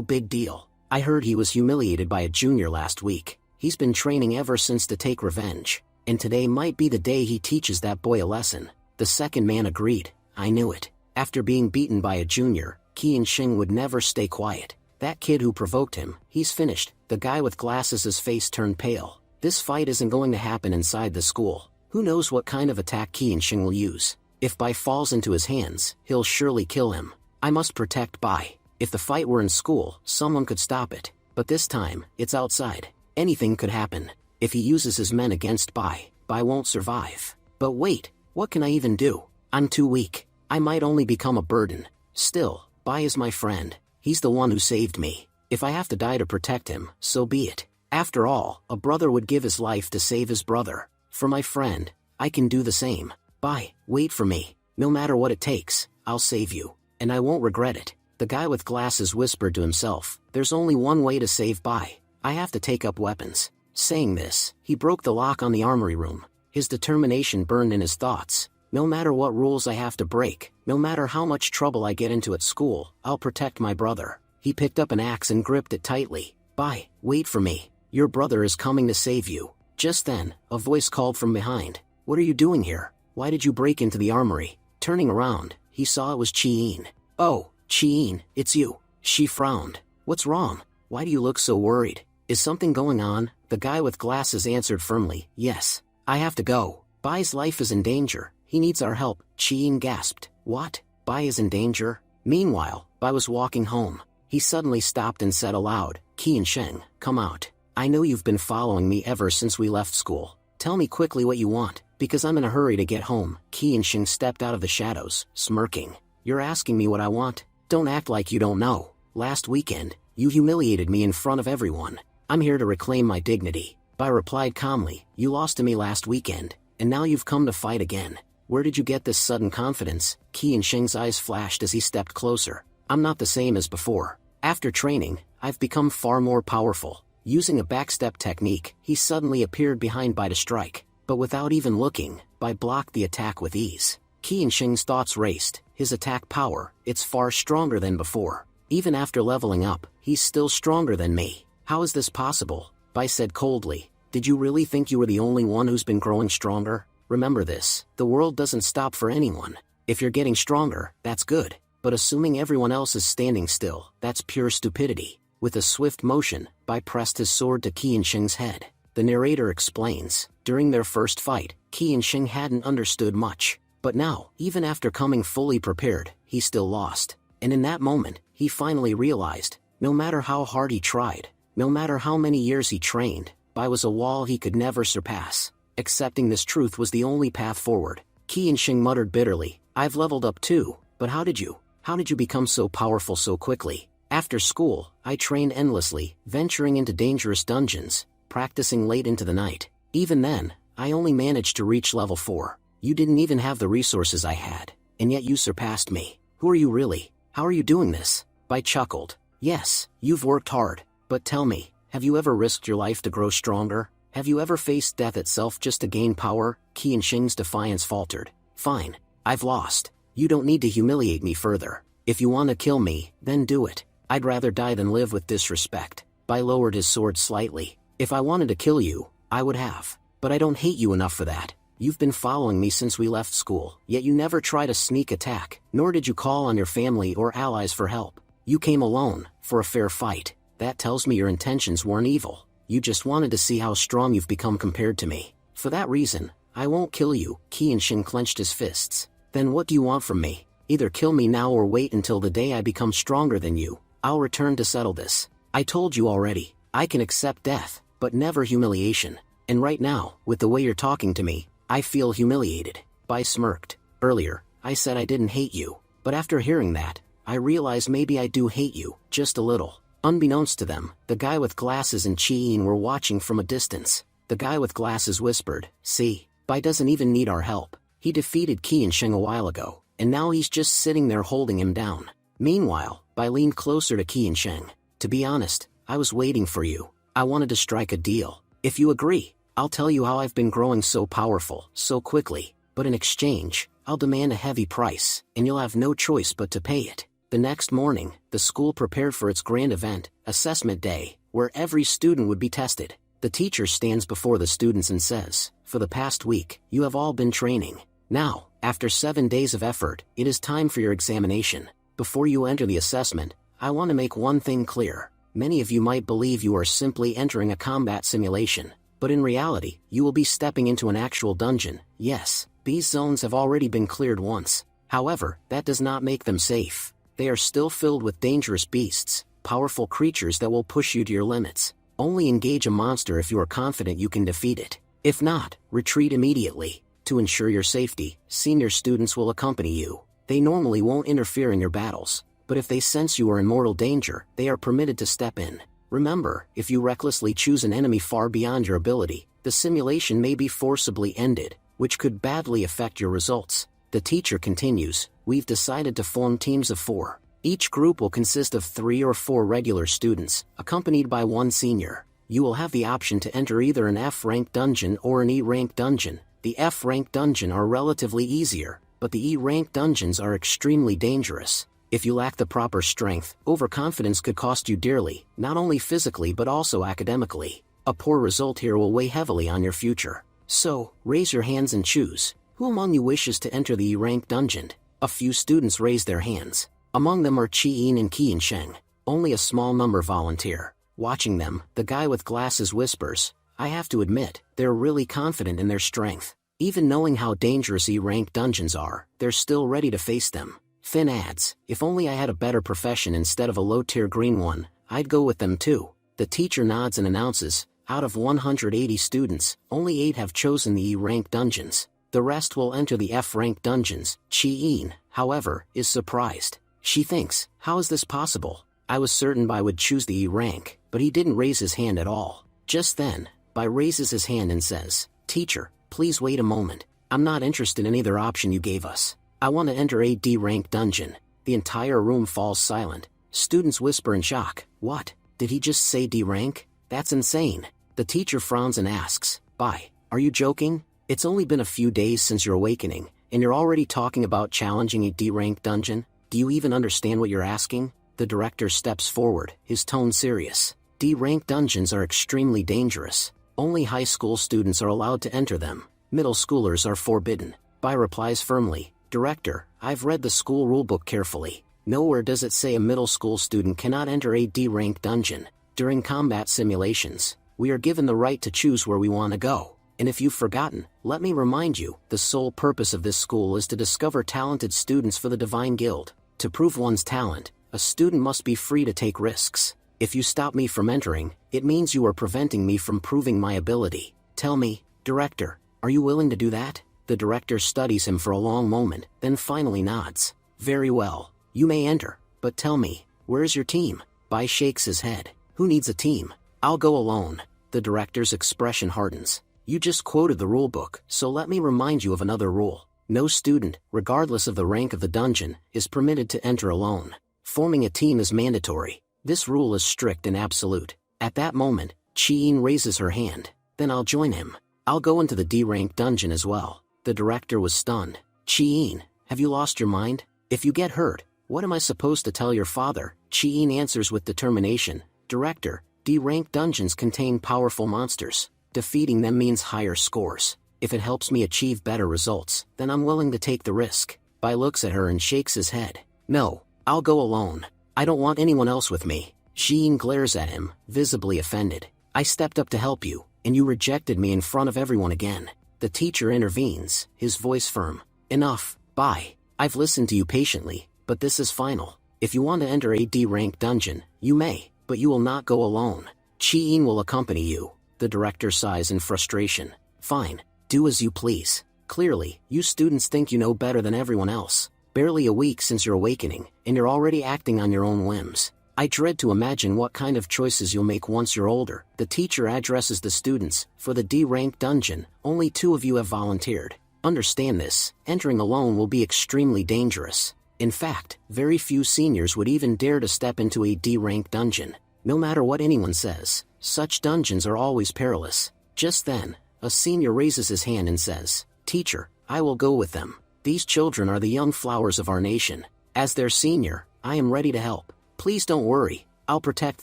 big deal. I heard he was humiliated by a junior last week. He's been training ever since to take revenge. And today might be the day he teaches that boy a lesson. The second man agreed. I knew it. After being beaten by a junior, Qin Sheng would never stay quiet. That kid who provoked him, he's finished. The guy with glasses' face turned pale. This fight isn't going to happen inside the school. Who knows what kind of attack Qin Sheng will use? If Bai falls into his hands, he'll surely kill him. I must protect Bai. If the fight were in school, someone could stop it. But this time, it's outside. Anything could happen. If he uses his men against Bai, Bai won't survive. But wait, what can I even do? I'm too weak. I might only become a burden. Still, Bai is my friend. He's the one who saved me. If I have to die to protect him, so be it. After all, a brother would give his life to save his brother. For my friend, I can do the same. Bai, wait for me. No matter what it takes, I'll save you. And I won't regret it. The guy with glasses whispered to himself, there's only one way to save Bai. I have to take up weapons. Saying this, he broke the lock on the armory room. His determination burned in his thoughts. No matter what rules I have to break, no matter how much trouble I get into at school, I'll protect my brother. He picked up an axe and gripped it tightly. Bai, wait for me. Your brother is coming to save you. Just then, a voice called from behind. What are you doing here? Why did you break into the armory? Turning around, he saw it was Qin. Oh, Qin, it's you. She frowned. What's wrong? Why do you look so worried? Is something going on? The guy with glasses answered firmly. Yes. I have to go. Bai's life is in danger. He needs our help. Qin gasped. What? Bai is in danger? Meanwhile, Bai was walking home. He suddenly stopped and said aloud, Qin Sheng, come out. I know you've been following me ever since we left school. Tell me quickly what you want, because I'm in a hurry to get home. Qin Sheng stepped out of the shadows, smirking. You're asking me what I want? Don't act like you don't know. Last weekend, you humiliated me in front of everyone. I'm here to reclaim my dignity. Bai replied calmly, you lost to me last weekend, and now you've come to fight again. Where did you get this sudden confidence? Qin Sheng's eyes flashed as he stepped closer. I'm not the same as before. After training, I've become far more powerful. Using a backstep technique, he suddenly appeared behind Bai to strike. But without even looking, Bai blocked the attack with ease. Qin Sheng's thoughts raced. His attack power, it's far stronger than before. Even after leveling up, he's still stronger than me. How is this possible? Bai said coldly. Did you really think you were the only one who's been growing stronger? Remember this, the world doesn't stop for anyone. If you're getting stronger, that's good. But assuming everyone else is standing still, that's pure stupidity. With a swift motion, Bai pressed his sword to Qin Sheng's head. The narrator explains, during their first fight, Qin Sheng hadn't understood much. But now, even after coming fully prepared, he still lost. And in that moment, he finally realized, no matter how hard he tried, no matter how many years he trained, Bai was a wall he could never surpass. Accepting this truth was the only path forward. Qin Sheng muttered bitterly, I've leveled up too, but how did you become so powerful so quickly? After school, I trained endlessly, venturing into dangerous dungeons, practicing late into the night. Even then, I only managed to reach level 4. You didn't even have the resources I had, and yet you surpassed me. Who are you really? How are you doing this? Bai chuckled. Yes, you've worked hard, but tell me, have you ever risked your life to grow stronger? Have you ever faced death itself just to gain power? Qin Sheng's defiance faltered. Fine, I've lost. You don't need to humiliate me further. If you want to kill me, then do it. I'd rather die than live with disrespect. Bai lowered his sword slightly. If I wanted to kill you, I would have. But I don't hate you enough for that. You've been following me since we left school, yet you never tried a sneak attack, nor did you call on your family or allies for help. You came alone, for a fair fight. That tells me your intentions weren't evil. You just wanted to see how strong you've become compared to me. For that reason, I won't kill you. Qin Sheng clenched his fists. Then what do you want from me? Either kill me now or wait until the day I become stronger than you. I'll return to settle this. I told you already, I can accept death, but never humiliation. And right now, with the way you're talking to me, I feel humiliated. Bai smirked. Earlier, I said I didn't hate you, but after hearing that, I realized maybe I do hate you, just a little. Unbeknownst to them, the guy with glasses and Qin were watching from a distance. The guy with glasses whispered, see, Bai doesn't even need our help. He defeated Qin Sheng a while ago, and now he's just sitting there holding him down. Meanwhile, Bai leaned closer to Qi and Sheng. To be honest, I was waiting for you. I wanted to strike a deal. If you agree, I'll tell you how I've been growing so powerful, so quickly, but in exchange, I'll demand a heavy price, and you'll have no choice but to pay it. The next morning, the school prepared for its grand event, Assessment Day, where every student would be tested. The teacher stands before the students and says, "For the past week, you have all been training. Now, after 7 days of effort, it is time for your examination. Before you enter the assessment, I want to make one thing clear. Many of you might believe you are simply entering a combat simulation, but in reality, you will be stepping into an actual dungeon. Yes, these zones have already been cleared once. However, that does not make them safe. They are still filled with dangerous beasts, powerful creatures that will push you to your limits. Only engage a monster if you are confident you can defeat it. If not, retreat immediately. To ensure your safety, senior students will accompany you. They normally won't interfere in your battles, but if they sense you are in mortal danger, they are permitted to step in. Remember, if you recklessly choose an enemy far beyond your ability, the simulation may be forcibly ended, which could badly affect your results." The teacher continues, "We've decided to form teams of 4. Each group will consist of 3 or 4 regular students, accompanied by 1 senior. You will have the option to enter either an F-rank dungeon or an E-rank dungeon. The F-rank dungeon are relatively easier, but the E-rank dungeons are extremely dangerous. If you lack the proper strength, overconfidence could cost you dearly, not only physically but also academically. A poor result here will weigh heavily on your future. So, raise your hands and choose. Who among you wishes to enter the E-rank dungeon?" A few students raised their hands. Among them are Qi and Qi and Sheng. Only a small number volunteer. Watching them, the guy with glasses whispers, "I have to admit, they're really confident in their strength. Even knowing how dangerous E-rank dungeons are, they're still ready to face them." Finn adds, "If only I had a better profession instead of a low-tier green one, I'd go with them too." The teacher nods and announces, "Out of 180 students, only 8 have chosen the E-rank dungeons. The rest will enter the F-rank dungeons." Chi-in, however, is surprised. She thinks, "How is this possible? I was certain Bai would choose the E-rank, but he didn't raise his hand at all." Just then, Bai raises his hand and says, "Teacher, please wait a moment. I'm not interested in either option you gave us. I want to enter a D-rank dungeon." The entire room falls silent. Students whisper in shock, "What? Did he just say D-rank? That's insane." The teacher frowns and asks, "Bai, are you joking? It's only been a few days since your awakening, and you're already talking about challenging a D-rank dungeon? Do you even understand what you're asking?" The director steps forward, his tone serious. "D-rank dungeons are extremely dangerous. Only high school students are allowed to enter them. Middle schoolers are forbidden." Bai replies firmly, "Director, I've read the school rulebook carefully. Nowhere does it say a middle school student cannot enter a D-rank dungeon. During combat simulations, we are given the right to choose where we want to go. And if you've forgotten, let me remind you, the sole purpose of this school is to discover talented students for the Divine Guild. To prove one's talent, a student must be free to take risks. If you stop me from entering, it means you are preventing me from proving my ability. Tell me, Director, are you willing to do that?" The director studies him for a long moment, then finally nods. "Very well, you may enter, but tell me, where's your team?" Bai shakes his head. "Who needs a team? I'll go alone." The director's expression hardens. "You just quoted the rulebook, so let me remind you of another rule. No student, regardless of the rank of the dungeon, is permitted to enter alone. Forming a team is mandatory. This rule is strict and absolute." At that moment, Chi-in raises her hand. "Then I'll join him. I'll go into the D-rank dungeon as well." The director was stunned. "Chi-in, have you lost your mind? If you get hurt, what am I supposed to tell your father?" Chi-in answers with determination, "Director, D-rank dungeons contain powerful monsters. Defeating them means higher scores. If it helps me achieve better results, then I'm willing to take the risk." Bai looks at her and shakes his head. "No, I'll go alone. I don't want anyone else with me." Chi-in glares at him, visibly offended. "I stepped up to help you, and you rejected me in front of everyone again." The teacher intervenes, his voice firm. "Enough, Bai. I've listened to you patiently, but this is final. If you want to enter a D-rank dungeon, you may, but you will not go alone. Chi-in will accompany you." The director sighs in frustration. "Fine, do as you please. Clearly, you students think you know better than everyone else. Barely a week since your awakening, and you're already acting on your own whims. I dread to imagine what kind of choices you'll make once you're older." The teacher addresses the students. "For the D-rank dungeon, only 2 of you have volunteered. Understand this, entering alone will be extremely dangerous. In fact, very few seniors would even dare to step into a D-rank dungeon. No matter what anyone says, such dungeons are always perilous. Just then, a senior raises his hand and says, "Teacher, I will go with them. These children are the young flowers of our nation. As their senior, I am ready to help. Please don't worry, I'll protect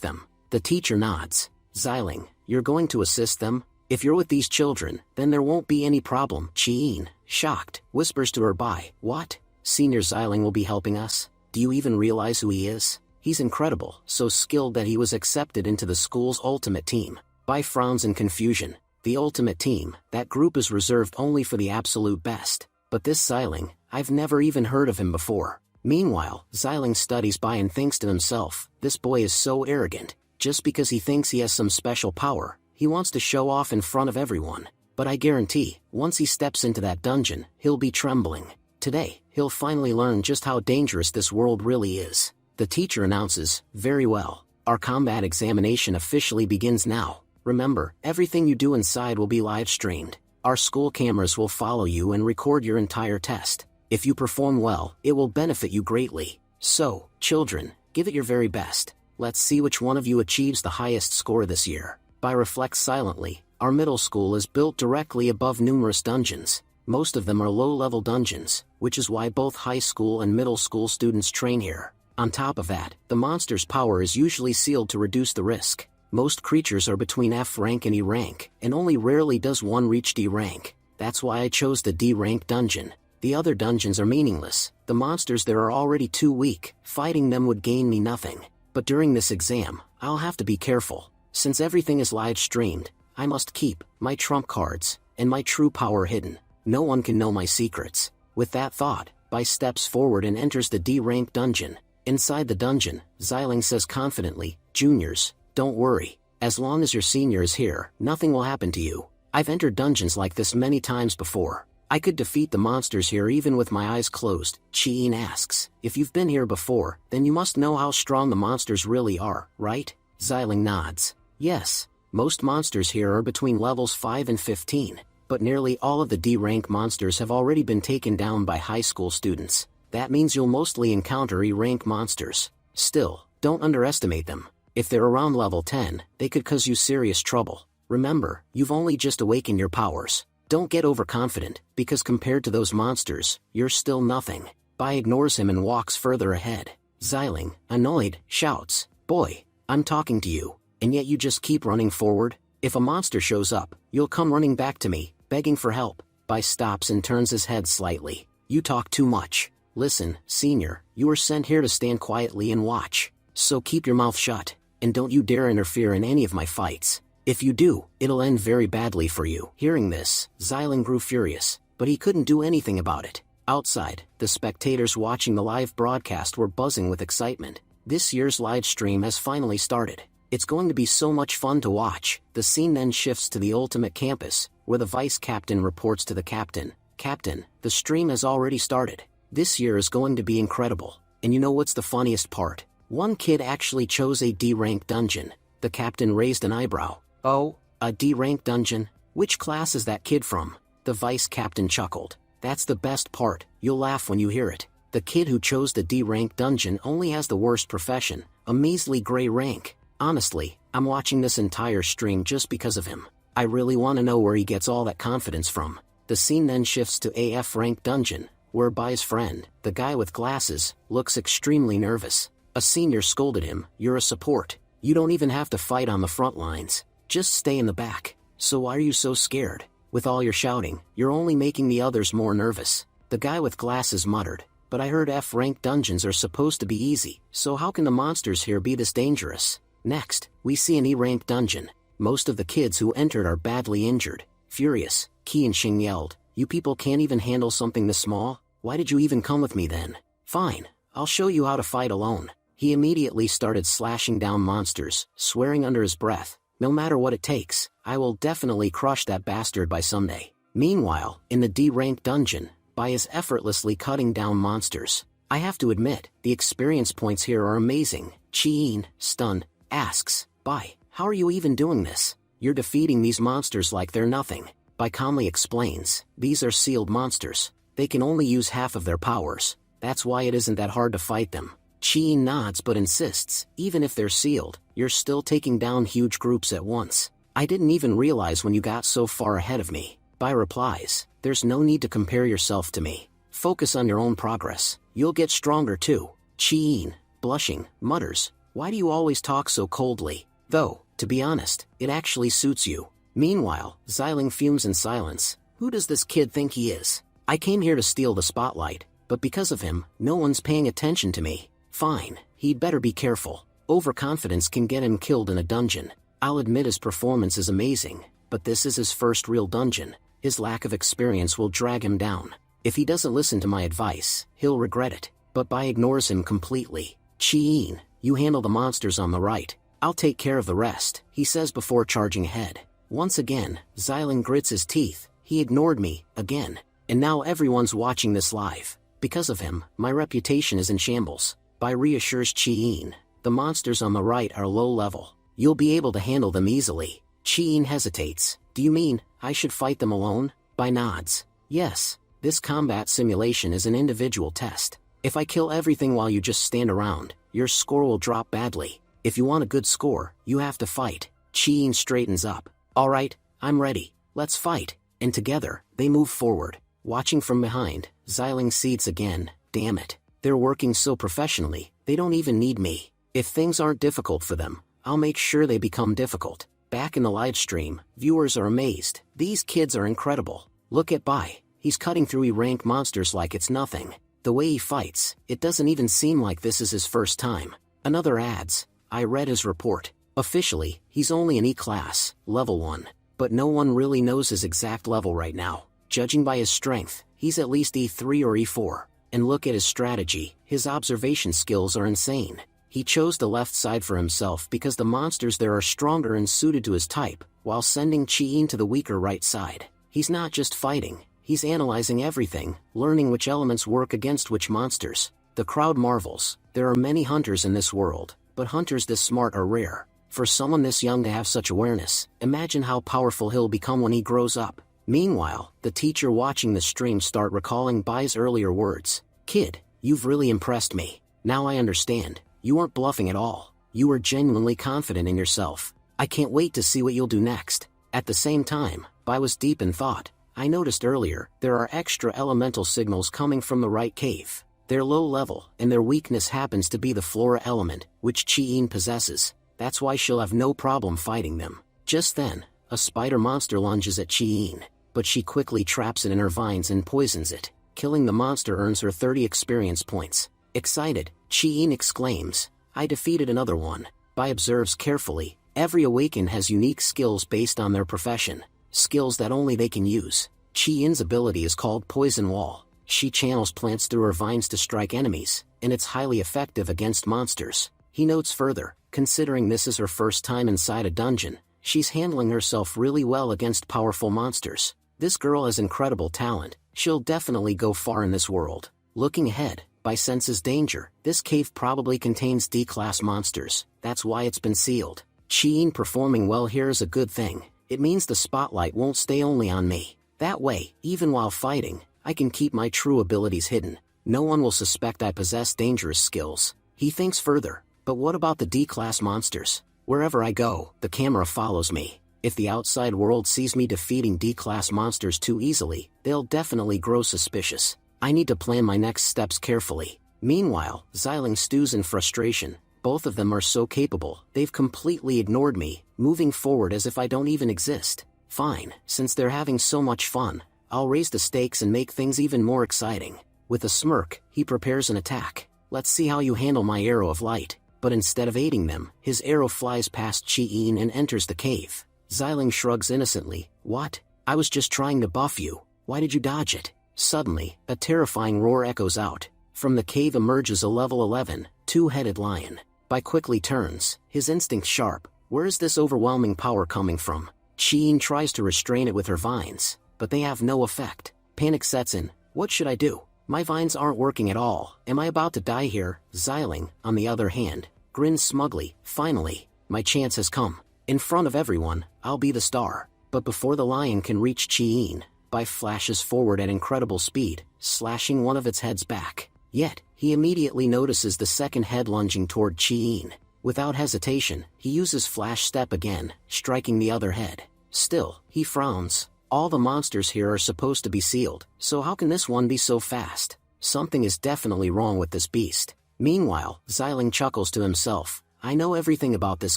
them." The teacher nods. "Xiling, you're going to assist them? If you're with these children, then there won't be any problem." Chien, shocked, whispers to her, "What? Senior Xiling will be helping us? Do you even realize who he is? He's incredible, so skilled that he was accepted into the school's ultimate team." Bai frowns in confusion. The ultimate team, that group is reserved only for the absolute best. But this Xiling, I've never even heard of him before. Meanwhile, Xiling studies Bai and thinks to himself, this boy is so arrogant. Just because he thinks he has some special power, he wants to show off in front of everyone. But I guarantee, once he steps into that dungeon, he'll be trembling. Today, he'll finally learn just how dangerous this world really is. The teacher announces, "Very well. Our combat examination officially begins now. Remember, everything you do inside will be live streamed. Our school cameras will follow you and record your entire test. If you perform well, it will benefit you greatly. So, children, give it your very best. Let's see which one of you achieves the highest score this year." Bai reflects silently. Our middle school is built directly above numerous dungeons. Most of them are low-level dungeons, which is why both high school and middle school students train here. On top of that, the monster's power is usually sealed to reduce the risk. Most creatures are between F rank and E rank, and only rarely does one reach D rank. That's why I chose the D rank dungeon. The other dungeons are meaningless. The monsters there are already too weak. Fighting them would gain me nothing. But during this exam, I'll have to be careful. Since everything is live streamed, I must keep my trump cards and my true power hidden. No one can know my secrets. With that thought, Bai steps forward and enters the D rank dungeon. Inside the dungeon, Xiling says confidently, "Juniors, don't worry. As long as your senior is here, nothing will happen to you. I've entered dungeons like this many times before. I could defeat the monsters here even with my eyes closed." Chien asks, "If you've been here before, then you must know how strong the monsters really are, right?" Xiling nods. "Yes, most monsters here are between levels 5 and 15, but nearly all of the D-rank monsters have already been taken down by high school students. That means you'll mostly encounter E-rank monsters. Still, don't underestimate them. If they're around level 10, they could cause you serious trouble. Remember, you've only just awakened your powers. Don't get overconfident, because compared to those monsters, you're still nothing." Bai ignores him and walks further ahead. Xiling, annoyed, shouts, "Boy, I'm talking to you, and yet you just keep running forward. If a monster shows up, you'll come running back to me, begging for help." Bai stops and turns his head slightly. "You talk too much. Listen, senior, you were sent here to stand quietly and watch. So keep your mouth shut, and don't you dare interfere in any of my fights. If you do, it'll end very badly for you." Hearing this, Xiling grew furious, but he couldn't do anything about it. Outside, the spectators watching the live broadcast were buzzing with excitement. This year's live stream has finally started. It's going to be so much fun to watch. The scene then shifts to the ultimate campus, where the vice captain reports to the captain, "Captain, the stream has already started. This year is going to be incredible. And you know what's the funniest part? One kid actually chose a D-rank dungeon." The captain raised an eyebrow. "Oh, a D-rank dungeon? Which class is that kid from?" The vice captain chuckled. "That's the best part, you'll laugh when you hear it. The kid who chose the D-rank dungeon only has the worst profession, a measly gray rank. Honestly, I'm watching this entire stream just because of him. I really want to know where he gets all that confidence from." The scene then shifts to a F-rank dungeon, where Bai's friend, the guy with glasses, looks extremely nervous. A senior scolded him, "You're a support. You don't even have to fight on the front lines. Just stay in the back. So why are you so scared? With all your shouting, you're only making the others more nervous." The guy with glasses muttered, "But I heard F-rank dungeons are supposed to be easy, so how can the monsters here be this dangerous?" Next, we see an E-rank dungeon. Most of the kids who entered are badly injured. Furious, Qianxing yelled, "You people can't even handle something this small? Why did you even come with me then? Fine, I'll show you how to fight alone." He immediately started slashing down monsters, swearing under his breath, "No matter what it takes, I will definitely crush that bastard by someday." Meanwhile, in the D-rank dungeon, Bai is effortlessly cutting down monsters. I have to admit, the experience points here are amazing. Chien, stunned, asks, "Bai, how are you even doing this? You're defeating these monsters like they're nothing." Bai calmly explains, "These are sealed monsters. They can only use half of their powers. That's why it isn't that hard to fight them. Chi nods but insists, even if they're sealed, you're still taking down huge groups at once. I didn't even realize when you got so far ahead of me. Bai replies, there's no need to compare yourself to me. Focus on your own progress. You'll get stronger too. Chi, blushing, mutters, why do you always talk so coldly? Though, to be honest, it actually suits you. Meanwhile, Xiling fumes in silence. Who does this kid think he is? I came here to steal the spotlight, but because of him, no one's paying attention to me. Fine, he'd better be careful. Overconfidence can get him killed in a dungeon. I'll admit his performance is amazing, but this is his first real dungeon. His lack of experience will drag him down. If he doesn't listen to my advice, he'll regret it. But Bai ignores him completely. Chi, you handle the monsters on the right. I'll take care of the rest, he says before charging ahead. Once again, Xiling grits his teeth. He ignored me, again. And now everyone's watching this live. Because of him, my reputation is in shambles. Bai reassures Chi, the monsters on the right are low level. You'll be able to handle them easily. Chi hesitates. Do you mean, I should fight them alone? Bai nods. Yes, this combat simulation is an individual test. If I kill everything while you just stand around, your score will drop badly. If you want a good score, you have to fight. Chi straightens up. Alright, I'm ready. Let's fight. And together, they move forward. Watching from behind, Xiling seethes again. Damn it. They're working so professionally, they don't even need me. If things aren't difficult for them, I'll make sure they become difficult. Back in the live stream, viewers are amazed. These kids are incredible. Look at Bai. He's cutting through E-rank monsters like it's nothing. The way he fights, it doesn't even seem like this is his first time. Another adds, I read his report. Officially, he's only an E-class, level 1. But no one really knows his exact level right now. Judging by his strength, he's at least E3 or E4. And look at his strategy, his observation skills are insane. He chose the left side for himself because the monsters there are stronger and suited to his type, while sending Chi to the weaker right side. He's not just fighting, he's analyzing everything, learning which elements work against which monsters. The crowd marvels. There are many hunters in this world, but hunters this smart are rare. For someone this young to have such awareness, imagine how powerful he'll become when he grows up. Meanwhile, the teacher watching the stream start recalling Bai's earlier words. Kid, you've really impressed me. Now I understand. You weren't bluffing at all. You were genuinely confident in yourself. I can't wait to see what you'll do next. At the same time, Bai was deep in thought. I noticed earlier, there are extra elemental signals coming from the right cave. They're low level, and their weakness happens to be the flora element, which Chi possesses. That's why she'll have no problem fighting them. Just then, a spider monster lunges at Chi, but she quickly traps it in her vines and poisons it. Killing the monster earns her 30 experience points. Excited, Chi exclaims, I defeated another one. Bai observes carefully, every Awaken has unique skills based on their profession. Skills that only they can use. Chi-In's ability is called Poison Wall. She channels plants through her vines to strike enemies, and it's highly effective against monsters. He notes further, considering this is her first time inside a dungeon, she's handling herself really well against powerful monsters. This girl has incredible talent. She'll definitely go far in this world. Looking ahead, Bai senses danger. This cave probably contains D-class monsters. That's why it's been sealed. Chi performing well here is a good thing. It means the spotlight won't stay only on me. That way, even while fighting, I can keep my true abilities hidden. No one will suspect I possess dangerous skills. He thinks further, but what about the D-class monsters? Wherever I go, the camera follows me. If the outside world sees me defeating D-class monsters too easily, they'll definitely grow suspicious. I need to plan my next steps carefully. Meanwhile, Xiling stews in frustration. Both of them are so capable, they've completely ignored me, moving forward as if I don't even exist. Fine, since they're having so much fun, I'll raise the stakes and make things even more exciting. With a smirk, he prepares an attack. Let's see how you handle my arrow of light. But instead of aiding them, his arrow flies past Chi-In and enters the cave. Xiling shrugs innocently. What? I was just trying to buff you. Why did you dodge it? Suddenly, a terrifying roar echoes out. From the cave emerges a level 11, two-headed lion. Bai quickly turns, his instinct sharp. Where is this overwhelming power coming from? Chi-In tries to restrain it with her vines, but they have no effect. Panic sets in. What should I do? My vines aren't working at all. Am I about to die here? Xiling, on the other hand, grins smugly. Finally, my chance has come. In front of everyone, I'll be the star. But before the lion can reach Chi-In, Bai flashes forward at incredible speed, slashing one of its heads back. Yet, he immediately notices the second head lunging toward Chi-in. Without hesitation, he uses Flash Step again, striking the other head. Still, he frowns. All the monsters here are supposed to be sealed, so how can this one be so fast? Something is definitely wrong with this beast. Meanwhile, Xiling chuckles to himself. I know everything about this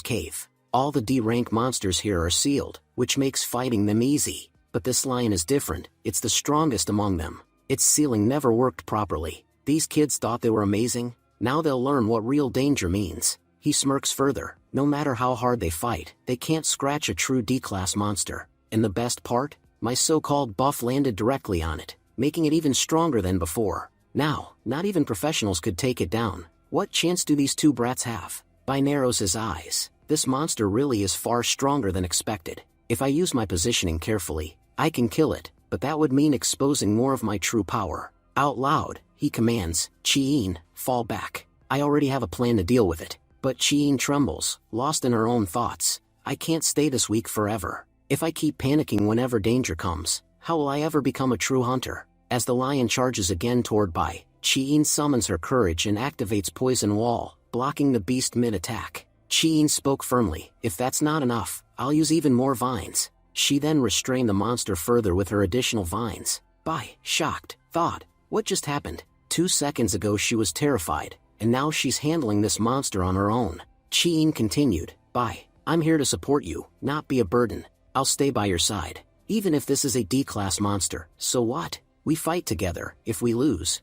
cave. All the D-rank monsters here are sealed, which makes fighting them easy. But this lion is different, it's the strongest among them. Its sealing never worked properly. These kids thought they were amazing, now they'll learn what real danger means. He smirks further. No matter how hard they fight, they can't scratch a true D-class monster. And the best part? My so-called buff landed directly on it, making it even stronger than before. Now, not even professionals could take it down. What chance do these two brats have? Bai narrows his eyes. This monster really is far stronger than expected. If I use my positioning carefully, I can kill it, but that would mean exposing more of my true power. Out loud, he commands, Chi-in, fall back. I already have a plan to deal with it. But Chi-in trembles, lost in her own thoughts. I can't stay this weak forever. If I keep panicking whenever danger comes, how will I ever become a true hunter? As the lion charges again toward Bai, Chi-in summons her courage and activates Poison Wall, blocking the beast mid-attack. Chi-in spoke firmly, if that's not enough, I'll use even more vines. She then restrained the monster further with her additional vines. Bai, shocked, thought, what just happened? 2 seconds ago she was terrified, and now she's handling this monster on her own. Chi-in continued, Bai, I'm here to support you, not be a burden. I'll stay by your side. Even if this is a D-class monster, so what? We fight together. If we lose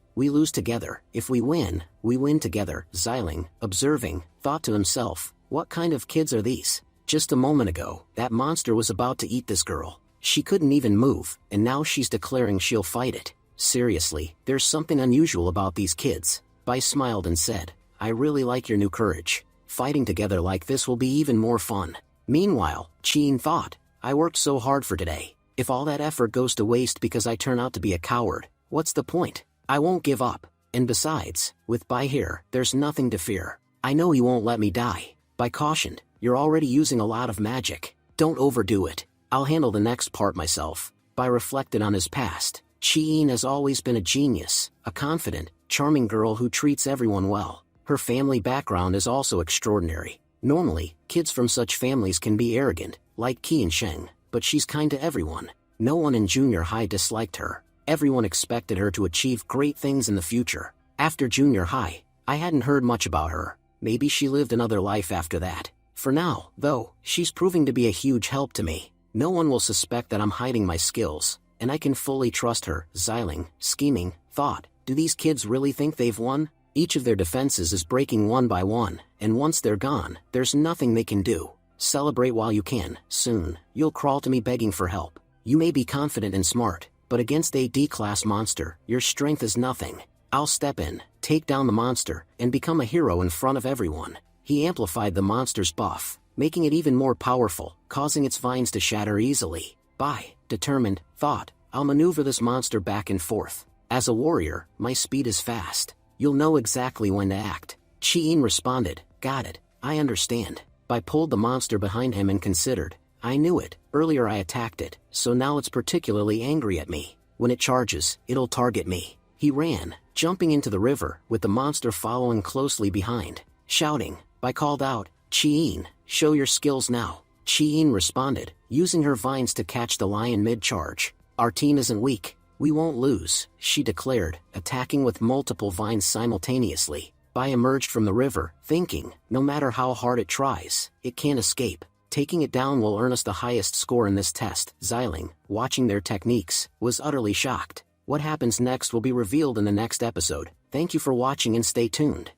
together. If we win together. Xiling, observing, thought to himself, what kind of kids are these? Just a moment ago, that monster was about to eat this girl. She couldn't even move, and now she's declaring she'll fight it. Seriously, there's something unusual about these kids. Bai smiled and said, I really like your new courage. Fighting together like this will be even more fun. Meanwhile, Chi-in thought, I worked so hard for today. If all that effort goes to waste because I turn out to be a coward, what's the point? I won't give up. And besides, with Bai here, there's nothing to fear. I know he won't let me die. Bai cautioned, you're already using a lot of magic. Don't overdo it. I'll handle the next part myself. Bai reflected on his past. Chi-in has always been a genius, a confident, charming girl who treats everyone well. Her family background is also extraordinary. Normally, kids from such families can be arrogant, like Qi and Sheng, but she's kind to everyone. No one in junior high disliked her. Everyone expected her to achieve great things in the future. After junior high, I hadn't heard much about her. Maybe she lived another life after that. For now, though, she's proving to be a huge help to me. No one will suspect that I'm hiding my skills, and I can fully trust her. Xiling, scheming, thought, do these kids really think they've won? Each of their defenses is breaking one by one, and once they're gone, there's nothing they can do. Celebrate while you can. Soon, you'll crawl to me begging for help. You may be confident and smart, but against a D-class monster, your strength is nothing. I'll step in, take down the monster, and become a hero in front of everyone. He amplified the monster's buff, making it even more powerful, causing its vines to shatter easily. Bai, determined, thought, I'll maneuver this monster back and forth. As a warrior, my speed is fast. You'll know exactly when to act. Chi-in responded, got it, I understand. Bai pulled the monster behind him and considered, I knew it, earlier I attacked it, so now it's particularly angry at me. When it charges, it'll target me. He ran, jumping into the river, with the monster following closely behind. Shouting, Bai called out, Chi-in, show your skills now. Chi-in responded, using her vines to catch the lion mid-charge. Our team isn't weak. We won't lose, she declared, attacking with multiple vines simultaneously. Bai emerged from the river, thinking, no matter how hard it tries, it can't escape. Taking it down will earn us the highest score in this test. Xiling, watching their techniques, was utterly shocked. What happens next will be revealed in the next episode. Thank you for watching and stay tuned.